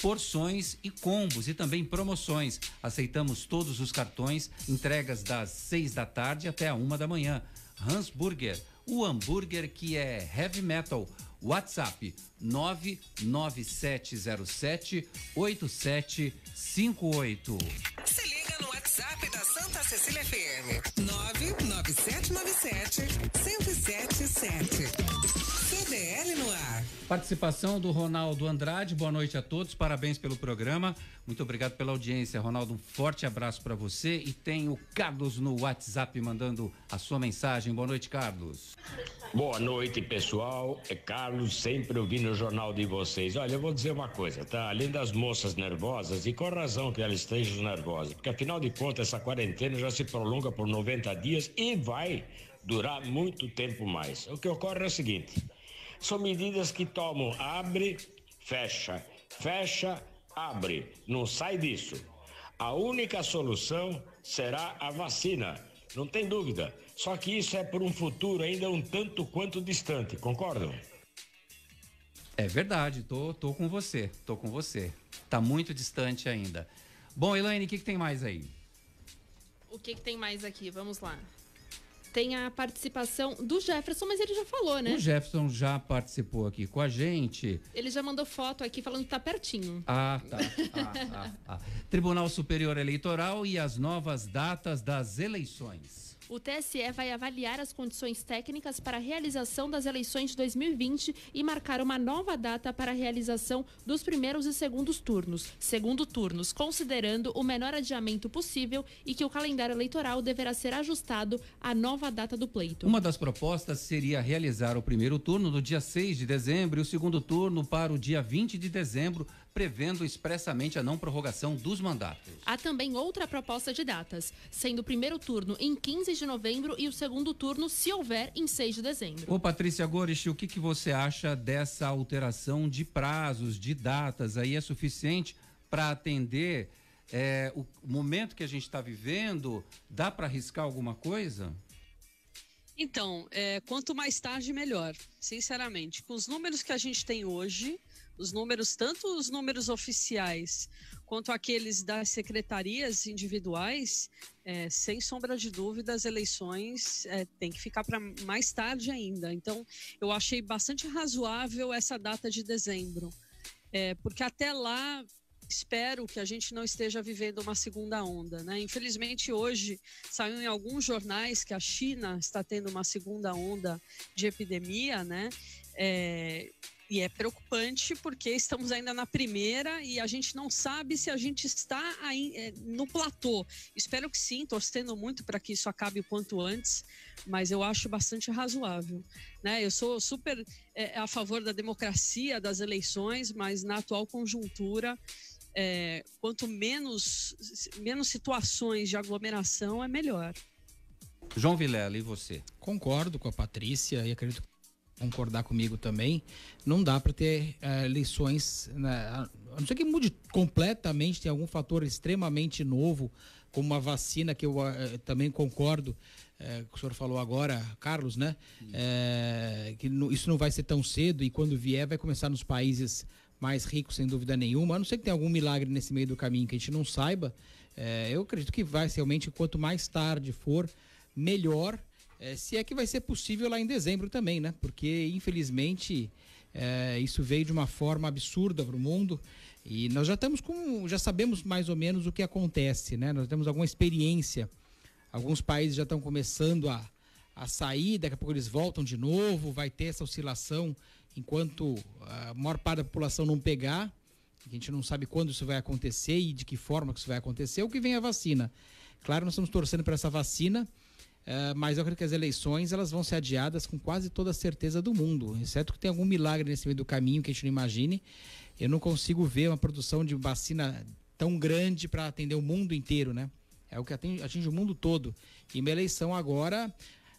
Speaker 9: porções e combos e também promoções. Aceitamos todos os cartões, entregas das 6 da tarde até a 1 da manhã. Hans Burger, o hambúrguer que é heavy metal. WhatsApp 99707-8758.
Speaker 8: Se liga no WhatsApp WhatsApp da Santa Cecília FM. 99797-1077. CDL no ar.
Speaker 9: Participação do Ronaldo Andrade. Boa noite a todos. Parabéns pelo programa. Muito obrigado pela audiência, Ronaldo. Um forte abraço para você. E tem o Carlos no WhatsApp mandando a sua mensagem. Boa noite, Carlos.
Speaker 16: Boa noite, pessoal. É Carlos, sempre ouvindo o jornal de vocês. Olha, eu vou dizer uma coisa, tá? Além das moças nervosas, e com razão que elas estejam nervosas, porque afinal de contas essa quarentena já se prolonga por 90 dias e vai durar muito tempo mais. O que ocorre é o seguinte: são medidas que tomam, abre, fecha, fecha, abre, não sai disso. A única solução será a vacina, não tem dúvida. Só que isso é por um futuro ainda um tanto quanto distante, concordam?
Speaker 9: É verdade, tô com você, Tá muito distante ainda. Bom, Elaine, o que tem mais aí?
Speaker 1: O que tem mais aqui? Vamos lá. Tem a participação do Jefferson, mas ele já falou, né?
Speaker 9: O Jefferson já participou aqui com a gente.
Speaker 1: Ele já mandou foto aqui falando que tá pertinho.
Speaker 9: Ah, tá. Tribunal Superior Eleitoral e as novas datas das eleições.
Speaker 1: O TSE vai avaliar as condições técnicas para a realização das eleições de 2020 e marcar uma nova data para a realização dos primeiros e segundos turnos, considerando o menor adiamento possível e que o calendário eleitoral deverá ser ajustado à nova data do pleito.
Speaker 9: Uma das propostas seria realizar o primeiro turno no dia 6 de dezembro e o segundo turno para o dia 20 de dezembro, prevendo expressamente a não prorrogação dos mandatos.
Speaker 1: Há também outra proposta de datas, sendo o primeiro turno em 15 de novembro e o segundo turno, se houver, em 6 de dezembro.
Speaker 9: Ô Patrícia Gorisch, o que você acha dessa alteração de prazos, de datas? Aí é suficiente para atender o momento que a gente está vivendo? Dá para arriscar alguma coisa?
Speaker 12: Então, quanto mais tarde, melhor, sinceramente. Com os números que a gente tem hoje, tanto os números oficiais quanto aqueles das secretarias individuais, sem sombra de dúvida, as eleições tem que ficar para mais tarde ainda. Então, eu achei bastante razoável essa data de dezembro, porque até lá espero que a gente não esteja vivendo uma segunda onda, né? Infelizmente, hoje saiu em alguns jornais que a China está tendo uma segunda onda de epidemia, né? E é preocupante porque estamos ainda na primeira e a gente não sabe se a gente está aí, no platô. Espero que sim, torcendo muito para que isso acabe o quanto antes, mas eu acho bastante razoável, né? Eu sou super a favor da democracia, das eleições, mas na atual conjuntura, quanto menos situações de aglomeração, é melhor.
Speaker 9: João Vilela, e você?
Speaker 10: Concordo com a Patrícia e acredito que concordar comigo também. Não dá para ter eleições, né, a não ser que mude completamente, tem algum fator extremamente novo, como uma vacina, que eu também concordo, que o senhor falou agora, Carlos, né? Que isso não vai ser tão cedo e quando vier vai começar nos países mais ricos, sem dúvida nenhuma. A não ser que tenha algum milagre nesse meio do caminho que a gente não saiba. Eu acredito que vai realmente, quanto mais tarde for, melhor. Se é que vai ser possível lá em dezembro também, né? Porque, infelizmente, isso veio de uma forma absurda para o mundo e nós já sabemos mais ou menos o que acontece, né? Nós temos alguma experiência. Alguns países já estão começando a sair, daqui a pouco eles voltam de novo, vai ter essa oscilação enquanto a maior parte da população não pegar. A gente não sabe quando isso vai acontecer e de que forma que isso vai acontecer. O que vem a vacina. Claro, nós estamos torcendo por essa vacina, mas eu acredito que as eleições elas vão ser adiadas com quase toda a certeza do mundo, exceto que tem algum milagre nesse meio do caminho que a gente não imagine. Eu não consigo ver uma produção de vacina tão grande para atender o mundo inteiro, né? É o que atinge o mundo todo. E uma eleição agora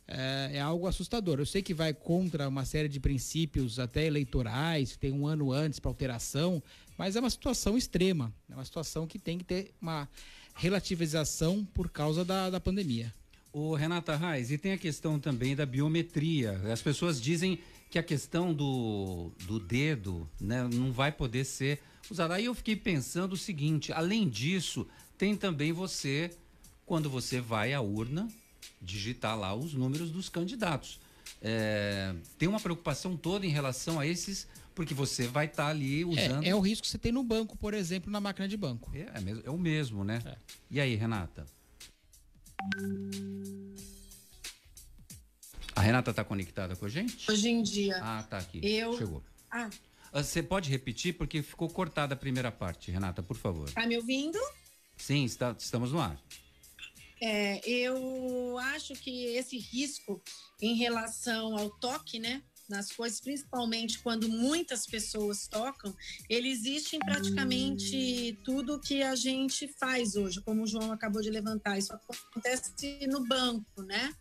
Speaker 10: é algo assustador. Eu sei que vai contra uma série de princípios até eleitorais, que tem um ano antes para alteração, mas é uma situação extrema. É uma situação que tem que ter uma relativização por causa da pandemia.
Speaker 9: Ô, Renata Reis, e tem a questão também da biometria. As pessoas dizem que a questão do dedo, né, não vai poder ser usada. Aí eu fiquei pensando o seguinte, além disso, tem também você, quando você vai à urna, digitar lá os números dos candidatos. Tem uma preocupação toda em relação a esses, porque você vai estar ali usando...
Speaker 10: É o risco que você tem no banco, por exemplo, na máquina de banco.
Speaker 9: É o mesmo, né? E aí, Renata? A Renata está conectada com a gente?
Speaker 11: Hoje em dia.
Speaker 9: Ah, tá aqui.
Speaker 11: Chegou.
Speaker 9: Você pode repetir porque ficou cortada a primeira parte, Renata, por favor.
Speaker 11: Tá me ouvindo?
Speaker 9: Sim, estamos no ar.
Speaker 11: Eu acho que esse risco em relação ao toque, né, nas coisas, principalmente quando muitas pessoas tocam, ele existe em praticamente tudo que a gente faz hoje, como o João acabou de levantar. Isso acontece no banco, né?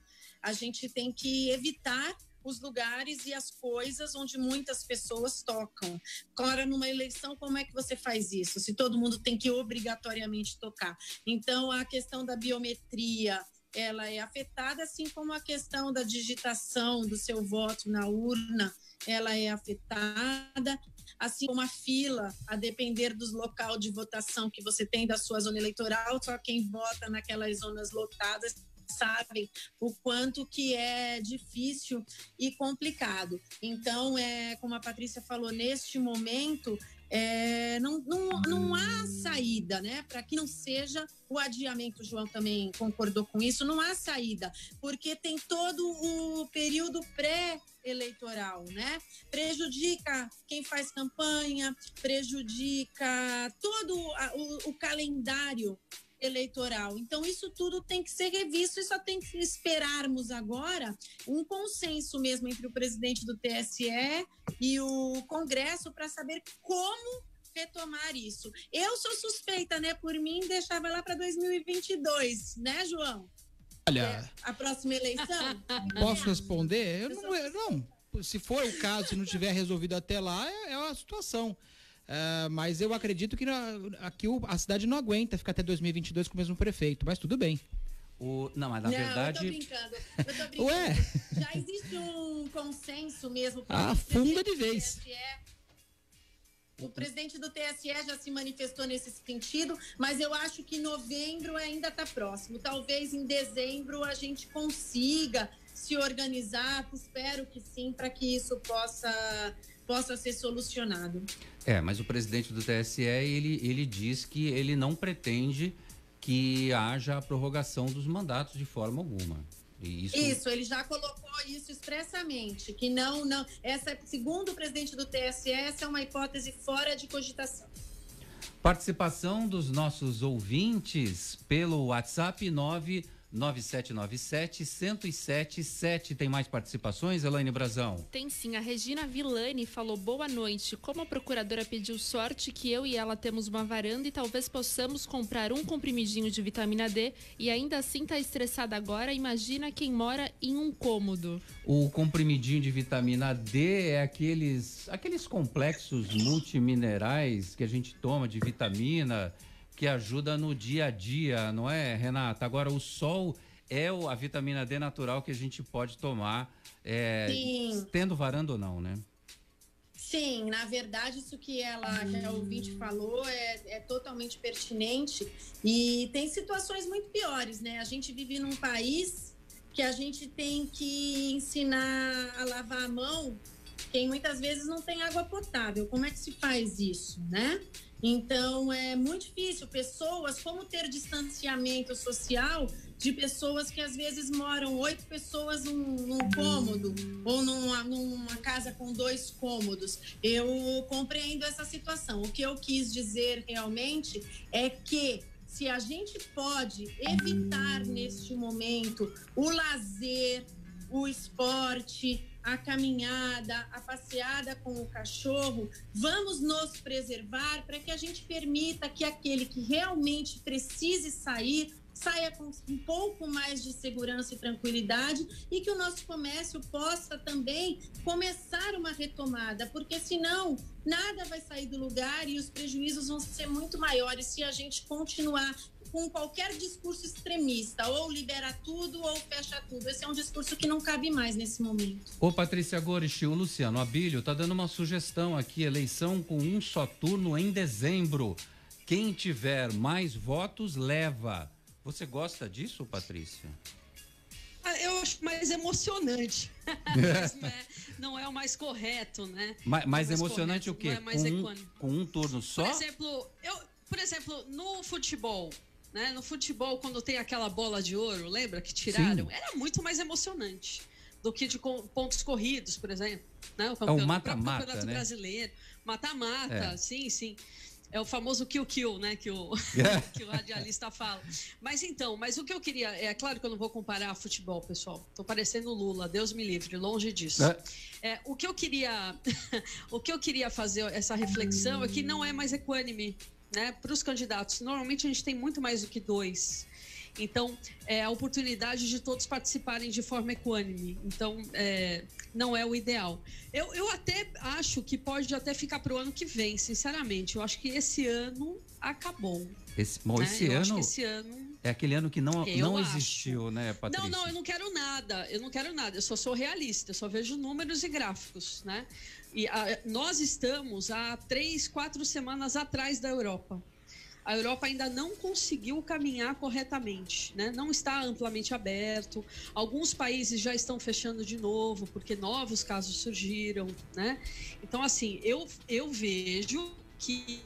Speaker 11: A gente tem que evitar os lugares e as coisas onde muitas pessoas tocam. Agora, numa eleição, como é que você faz isso? Se todo mundo tem que obrigatoriamente tocar. Então, a questão da biometria, ela é afetada, assim como a questão da digitação do seu voto na urna, ela é afetada, assim como a fila, a depender dos locais de votação que você tem da sua zona eleitoral, só quem vota naquelas zonas lotadas sabem o quanto que é difícil e complicado. Então, como a Patrícia falou, neste momento, não há saída, né? Para que não seja o adiamento, o João também concordou com isso, não há saída, porque tem todo o período pré-eleitoral, né? Prejudica quem faz campanha, prejudica todo o calendário eleitoral. Então, isso tudo tem que ser revisto e só tem que esperarmos agora um consenso mesmo entre o presidente do TSE e o Congresso para saber como retomar isso. Eu sou suspeita, né? Por mim, deixava lá para 2022, né, João?
Speaker 10: Olha,
Speaker 11: a próxima eleição?
Speaker 10: Posso responder? Eu não. Se for o caso, se não tiver resolvido até lá, é a situação. Mas eu acredito que aqui a cidade não aguenta ficar até 2022 com o mesmo prefeito, mas tudo bem.
Speaker 9: Não, mas na verdade...
Speaker 11: Eu tô brincando.
Speaker 10: Ué?
Speaker 11: Já existe um consenso mesmo.
Speaker 10: Afunda de vez.
Speaker 11: O presidente do TSE já se manifestou nesse sentido, mas eu acho que novembro ainda está próximo. Talvez em dezembro a gente consiga se organizar, espero que sim, para que isso possa ser solucionado.
Speaker 9: Mas o presidente do TSE, ele diz que ele não pretende que haja a prorrogação dos mandatos de forma alguma.
Speaker 11: Isso, ele já colocou isso expressamente, que não, segundo o presidente do TSE, essa é uma hipótese fora de cogitação.
Speaker 9: Participação dos nossos ouvintes pelo WhatsApp 99797-1077. Tem mais participações, Elaine Brazão?
Speaker 1: Tem sim. A Regina Villani falou: boa noite. Como a procuradora pediu sorte que eu e ela temos uma varanda e talvez possamos comprar um comprimidinho de vitamina D e ainda assim tá estressada agora, imagina quem mora em um cômodo.
Speaker 9: O comprimidinho de vitamina D é aqueles complexos multiminerais que a gente toma de vitamina, que ajuda no dia a dia, não é, Renata? Agora, o sol é a vitamina D natural que a gente pode tomar, tendo varanda ou não, né?
Speaker 11: Sim, na verdade, isso que a ouvinte falou é totalmente pertinente e tem situações muito piores, né? A gente vive num país que a gente tem que ensinar a lavar a mão, quem muitas vezes não tem água potável. Como é que se faz isso, né? Então, é muito difícil. Pessoas, como ter distanciamento social de pessoas que às vezes moram 8 pessoas num cômodo ou numa casa com 2 cômodos. Eu compreendo essa situação. O que eu quis dizer realmente é que se a gente pode evitar neste momento o lazer, o esporte, a caminhada, a passeada com o cachorro, vamos nos preservar para que a gente permita que aquele que realmente precise saia com um pouco mais de segurança e tranquilidade e que o nosso comércio possa também começar uma retomada, porque senão nada vai sair do lugar e os prejuízos vão ser muito maiores se a gente continuar com qualquer discurso extremista, ou libera tudo ou fecha tudo. Esse é um discurso que não cabe mais nesse momento.
Speaker 9: Ô, Patrícia Gorichi, o Luciano Abílio tá dando uma sugestão aqui: eleição com um só turno em dezembro. Quem tiver mais votos leva. Você gosta disso, Patrícia?
Speaker 12: Eu acho mais emocionante. Não é o mais correto, né?
Speaker 9: Mais emocionante correto, o quê?
Speaker 12: Não é mais
Speaker 9: com um turno só?
Speaker 12: Por exemplo, no futebol, né? No futebol, quando tem aquela bola de ouro, lembra que tiraram?
Speaker 9: Sim.
Speaker 12: Era muito mais emocionante do que de pontos corridos, por exemplo. Né?
Speaker 9: O mata-mata,
Speaker 12: Campeonato
Speaker 9: né?
Speaker 12: Brasileiro. Mata-mata, sim. É o famoso kill-kill, né? Que o radialista fala. Mas o que eu queria... É claro que eu não vou comparar futebol, pessoal. Tô parecendo Lula, Deus me livre, longe disso. O que eu queria fazer essa reflexão é que não é mais equânime, né? Para os candidatos. Normalmente a gente tem muito mais do que 2. Então, é a oportunidade de todos participarem de forma equânime. Então, não é o ideal. Eu até acho que pode até ficar para o ano que vem, sinceramente. Eu acho que esse ano acabou.
Speaker 9: Esse ano é aquele ano que não existiu, né, Patrícia?
Speaker 12: Não, eu não quero nada. Eu só sou realista. Eu só vejo números e gráficos, né? E nós estamos há 3, 4 semanas atrás da Europa. A Europa ainda não conseguiu caminhar corretamente, né? Não está amplamente aberto. Alguns países já estão fechando de novo, porque novos casos surgiram, né? Então, assim, eu vejo que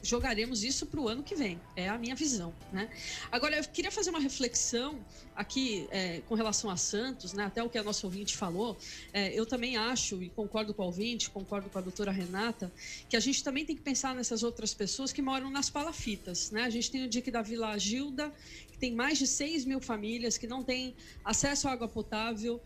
Speaker 12: jogaremos isso para o ano que vem. É a minha visão, né? Agora, eu queria fazer uma reflexão aqui com relação a Santos, né? Até o que a nossa ouvinte falou. Eu também acho, e concordo com a ouvinte, concordo com a doutora Renata, que a gente também tem que pensar nessas outras pessoas que moram nas palafitas, né? A gente tem o DIC da Vila Gilda, que tem mais de 6 mil famílias que não têm acesso à água potável.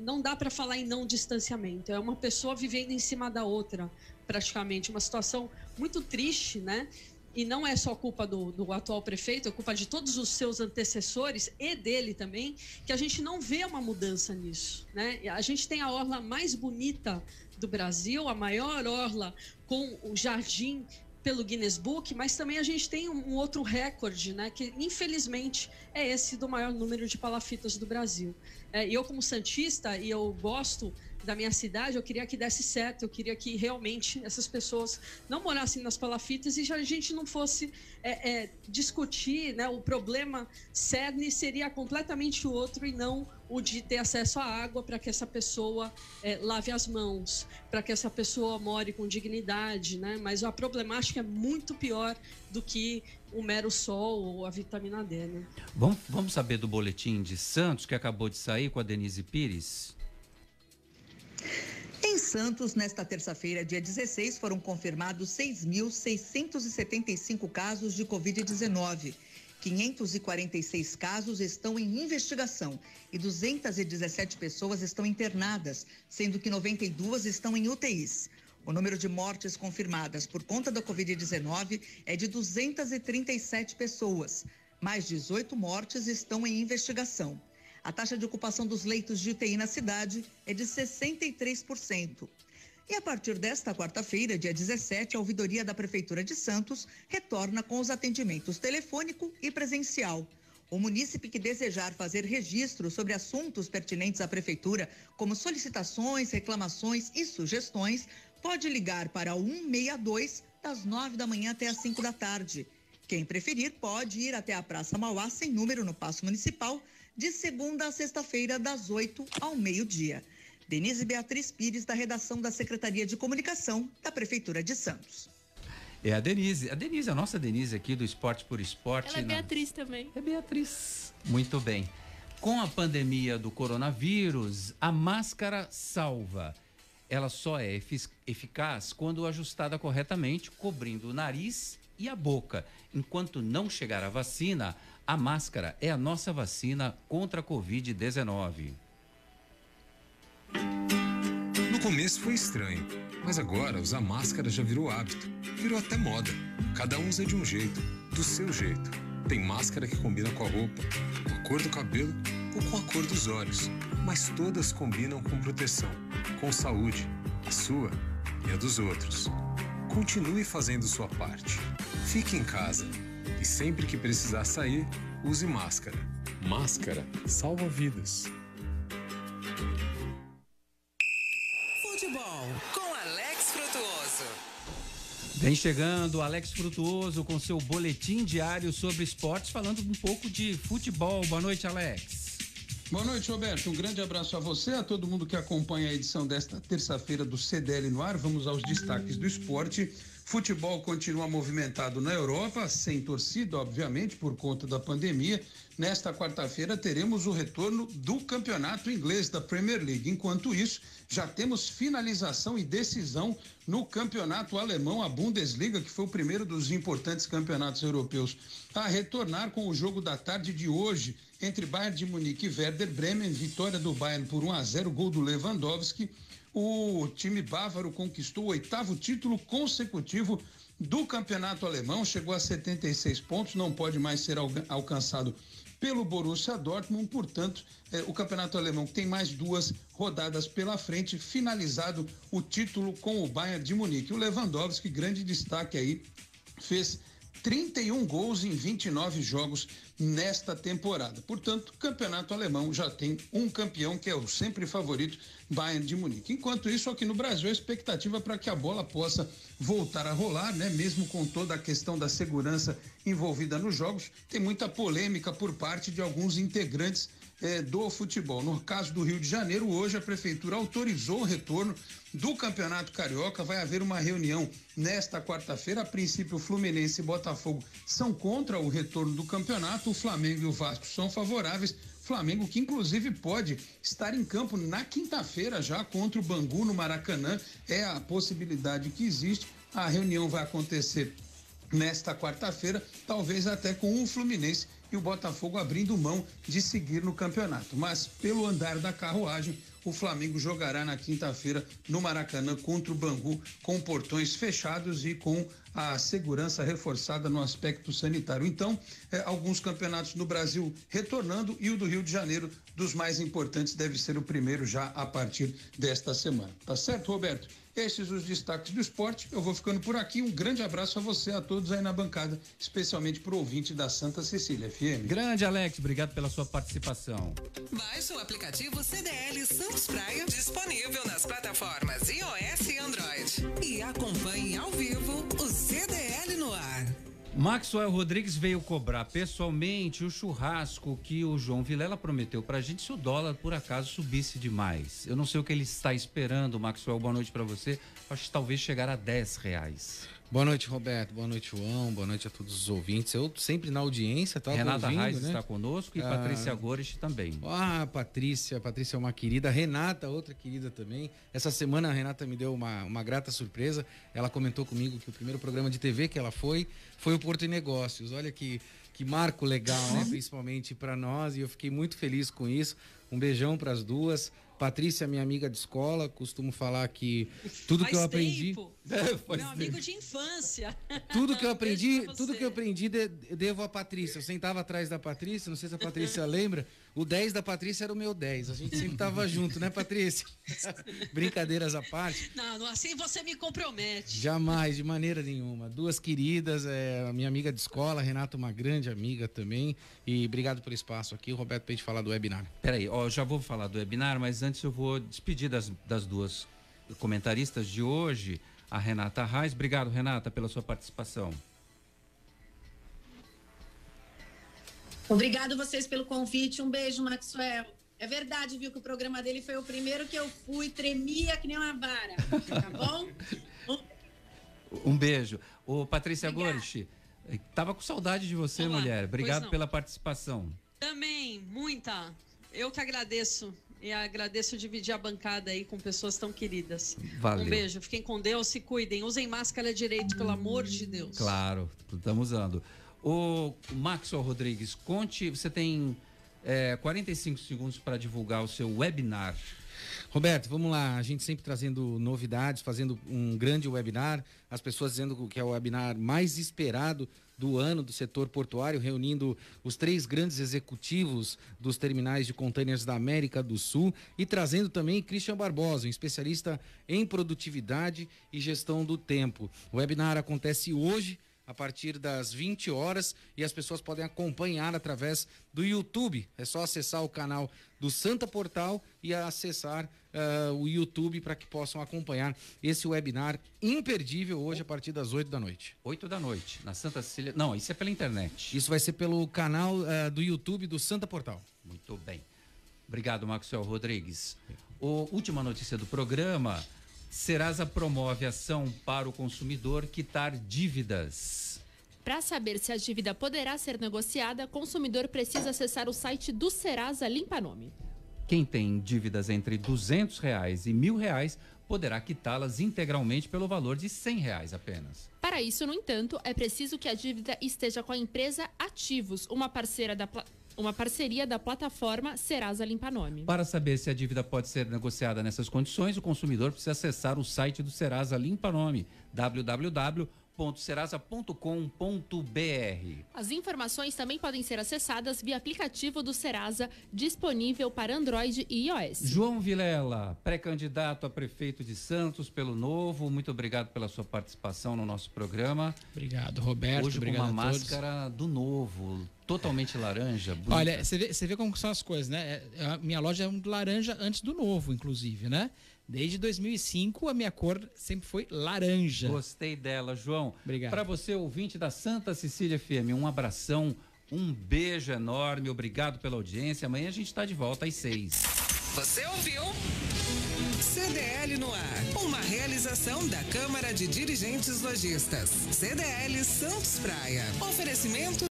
Speaker 12: Não dá para falar em não distanciamento. É uma pessoa vivendo em cima da outra, praticamente. Uma situação muito triste, né? E não é só culpa do atual prefeito, é culpa de todos os seus antecessores e dele também, que a gente não vê uma mudança nisso, né? A gente tem a orla mais bonita do Brasil, a maior orla com o jardim pelo Guinness Book, mas também a gente tem um outro recorde, né? Que infelizmente é esse do maior número de palafitas do Brasil. E eu, como santista, e eu gosto da minha cidade, eu queria que desse certo, eu queria que realmente essas pessoas não morassem nas palafitas e a gente não fosse discutir, né? O problema cerne seria completamente outro e não o de ter acesso à água para que essa pessoa lave as mãos, para que essa pessoa more com dignidade, né? Mas a problemática é muito pior do que o mero sol ou a vitamina D, né?
Speaker 9: Vamos saber do boletim de Santos, que acabou de sair com a Denise Pires?
Speaker 17: Em Santos, nesta terça-feira, dia 16, foram confirmados 6.675 casos de Covid-19. 546 casos estão em investigação e 217 pessoas estão internadas, sendo que 92 estão em UTIs. O número de mortes confirmadas por conta da Covid-19 é de 237 pessoas. Mais 18 mortes estão em investigação. A taxa de ocupação dos leitos de UTI na cidade é de 63%. E a partir desta quarta-feira, dia 17, a ouvidoria da Prefeitura de Santos retorna com os atendimentos telefônico e presencial. O munícipe que desejar fazer registro sobre assuntos pertinentes à Prefeitura, como solicitações, reclamações e sugestões, pode ligar para 162, das 9 da manhã até as 5 da tarde. Quem preferir pode ir até a Praça Mauá, sem número, no Paço Municipal, de segunda a sexta-feira, das 8 ao meio-dia. Denise Beatriz Pires, da redação da Secretaria de Comunicação da Prefeitura de Santos.
Speaker 9: É a Denise, a nossa Denise aqui do Esporte por Esporte.
Speaker 1: Ela é Beatriz também.
Speaker 9: É Beatriz. Muito bem. Com a pandemia do coronavírus, a máscara salva. Ela só é eficaz quando ajustada corretamente, cobrindo o nariz e a boca. Enquanto não chegar a vacina, a máscara é a nossa vacina contra a Covid-19.
Speaker 18: No começo foi estranho, mas agora usar máscara já virou hábito, virou até moda. Cada um usa de um jeito, do seu jeito. Tem máscara que combina com a roupa, com a cor do cabelo ou com a cor dos olhos, mas todas combinam com proteção, com saúde, a sua e a dos outros. Continue fazendo sua parte. Fique em casa e sempre que precisar sair, use máscara. Máscara salva vidas.
Speaker 8: Futebol com Alex Frutuoso.
Speaker 9: Vem chegando Alex Frutuoso com seu boletim diário sobre esportes, falando um pouco de futebol. Boa noite, Alex.
Speaker 19: Boa noite, Roberto. Um grande abraço a você, a todo mundo que acompanha a edição desta terça-feira do CDL no ar. Vamos aos destaques do esporte. Futebol continua movimentado na Europa, sem torcida, obviamente, por conta da pandemia. Nesta quarta-feira teremos o retorno do campeonato inglês da Premier League. Enquanto isso, já temos finalização e decisão no campeonato alemão, a Bundesliga, que foi o primeiro dos importantes campeonatos europeus a retornar, com o jogo da tarde de hoje entre Bayern de Munique e Werder Bremen. Vitória do Bayern por 1-0, gol do Lewandowski. O time bávaro conquistou o 8º título consecutivo do campeonato alemão, chegou a 76 pontos, não pode mais ser alcançado pelo Borussia Dortmund. Portanto, o campeonato alemão tem mais 2 rodadas pela frente, finalizado o título com o Bayern de Munique. O Lewandowski, grande destaque aí, fez 31 gols em 29 jogos nesta temporada. Portanto, o campeonato alemão já tem um campeão, que é o sempre favorito Bayern de Munique. Enquanto isso, aqui no Brasil, a expectativa para que a bola possa voltar a rolar, né? Mesmo com toda a questão da segurança envolvida nos jogos, tem muita polêmica por parte de alguns integrantes do futebol. No caso do Rio de Janeiro, hoje a prefeitura autorizou o retorno do Campeonato Carioca. Vai haver uma reunião nesta quarta-feira. A princípio, o Fluminense e Botafogo são contra o retorno do campeonato. O Flamengo e o Vasco são favoráveis. Flamengo que inclusive pode estar em campo na quinta-feira já contra o Bangu no Maracanã. É a possibilidade que existe. A reunião vai acontecer nesta quarta-feira, talvez até com o Fluminense e o Botafogo abrindo mão de seguir no campeonato. Mas pelo andar da carruagem, o Flamengo jogará na quinta-feira no Maracanã contra o Bangu, com portões fechados e com a segurança reforçada no aspecto sanitário. Então, alguns campeonatos no Brasil retornando, e o do Rio de Janeiro, dos mais importantes, deve ser o primeiro já a partir desta semana. Tá certo, Roberto? Esses os destaques do esporte. Eu vou ficando por aqui. Um grande abraço a você, a todos aí na bancada, especialmente para o ouvinte da Santa Cecília FM.
Speaker 9: Grande, Alex. Obrigado pela sua participação.
Speaker 8: Baixe o aplicativo CDL Santos Praia, disponível nas plataformas iOS e Android. E acompanhe ao vivo o CDL no ar.
Speaker 9: Maxwell Rodrigues veio cobrar pessoalmente o churrasco que o João Vilela prometeu pra gente se o dólar por acaso subisse demais. Eu não sei o que ele está esperando, Maxwell. Boa noite pra você. Acho que talvez chegar a R$10.
Speaker 10: Boa noite, Roberto. Boa noite, João. Boa noite a todos os ouvintes. Eu sempre na audiência, tá?
Speaker 9: Renata Reis, né? Está conosco, e Patrícia Gorich também.
Speaker 10: Patrícia é uma querida. Renata, outra querida também. Essa semana a Renata me deu uma grata surpresa. Ela comentou comigo que o primeiro programa de TV que ela foi o Porto e Negócios. Olha que marco legal, né? Principalmente para nós, e eu fiquei muito feliz com isso. Um beijão para as duas. Patrícia, minha amiga de escola, costumo falar que tudo que eu aprendi...
Speaker 12: Meu amigo de infância.
Speaker 10: Tudo que eu aprendi, devo à Patrícia. Eu sentava atrás da Patrícia, não sei se a Patrícia lembra, o 10 da Patrícia era o meu 10. A gente sempre tava junto, né, Patrícia? Brincadeiras à parte.
Speaker 12: Não, assim você me compromete.
Speaker 10: Jamais, de maneira nenhuma. Duas queridas, a minha amiga de escola, a Renata, uma grande amiga também. E obrigado pelo espaço aqui, o Roberto, pra gente falar do webinar.
Speaker 9: Peraí, eu já vou falar do webinar, mas antes eu vou despedir das duas comentaristas de hoje, a Renata Reis. Obrigado, Renata, pela sua participação.
Speaker 11: Obrigado vocês pelo convite. Um beijo, Maxwell. É verdade, viu, que o programa dele foi o primeiro que eu fui, tremia que nem uma vara. Tá bom?
Speaker 9: Um beijo. Ô, Patrícia Gorich, tava com saudade de você,
Speaker 12: Olá,
Speaker 9: mulher. Obrigado pela participação.
Speaker 12: Também, muita. Eu que agradeço. E agradeço dividir a bancada aí com pessoas tão queridas.
Speaker 9: Valeu.
Speaker 12: Um beijo, fiquem com Deus, se cuidem. Usem máscara direito, pelo amor de Deus.
Speaker 9: Claro, estamos usando. O Maxwell Rodrigues, conte, você tem 45 segundos para divulgar o seu webinar.
Speaker 10: Roberto, vamos lá, a gente sempre trazendo novidades, fazendo um grande webinar, as pessoas dizendo que é o webinar mais esperado do ano do setor portuário, reunindo os 3 grandes executivos dos terminais de containers da América do Sul, e trazendo também Christian Barbosa, um especialista em produtividade e gestão do tempo. O webinar acontece hoje, a partir das 20 horas, e as pessoas podem acompanhar através do YouTube. É só acessar o canal do Santa Portal e acessar o YouTube para que possam acompanhar esse webinar imperdível hoje a partir das 8 da noite.
Speaker 9: 8 da noite, na Santa Cecília. Não, isso é pela internet.
Speaker 10: Isso vai ser pelo canal do YouTube do Santa Portal.
Speaker 9: Muito bem. Obrigado, Maxwell Rodrigues. Última notícia do programa. Serasa promove ação para o consumidor quitar dívidas.
Speaker 1: Para saber se a dívida poderá ser negociada, consumidor precisa acessar o site do Serasa Limpa Nome.
Speaker 9: Quem tem dívidas entre R$200 e R$1.000 poderá quitá-las integralmente pelo valor de R$100 apenas.
Speaker 1: Para isso, no entanto, é preciso que a dívida esteja com a empresa Ativos, uma parceria da plataforma Serasa Limpa Nome.
Speaker 9: Para saber se a dívida pode ser negociada nessas condições, o consumidor precisa acessar o site do Serasa Limpa Nome, www.serasa.com.br.
Speaker 1: As informações também podem ser acessadas via aplicativo do Serasa, disponível para Android e iOS.
Speaker 9: João Vilela, pré-candidato a prefeito de Santos pelo Novo, muito obrigado pela sua participação no nosso programa.
Speaker 10: Obrigado, Roberto.
Speaker 9: Hoje
Speaker 10: obrigado
Speaker 9: com uma máscara do Novo, totalmente laranja. Bonita.
Speaker 10: Olha, você vê como são as coisas, né? A minha loja é um laranja antes do Novo, inclusive, né? Desde 2005, a minha cor sempre foi laranja.
Speaker 9: Gostei dela, João.
Speaker 10: Obrigado.
Speaker 9: Para você, ouvinte da Santa Cecília FM, um abração, um beijo enorme, obrigado pela audiência. Amanhã a gente está de volta às 6.
Speaker 8: Você ouviu? CDL no ar. Uma realização da Câmara de Dirigentes Lojistas. CDL Santos Praia. Oferecimento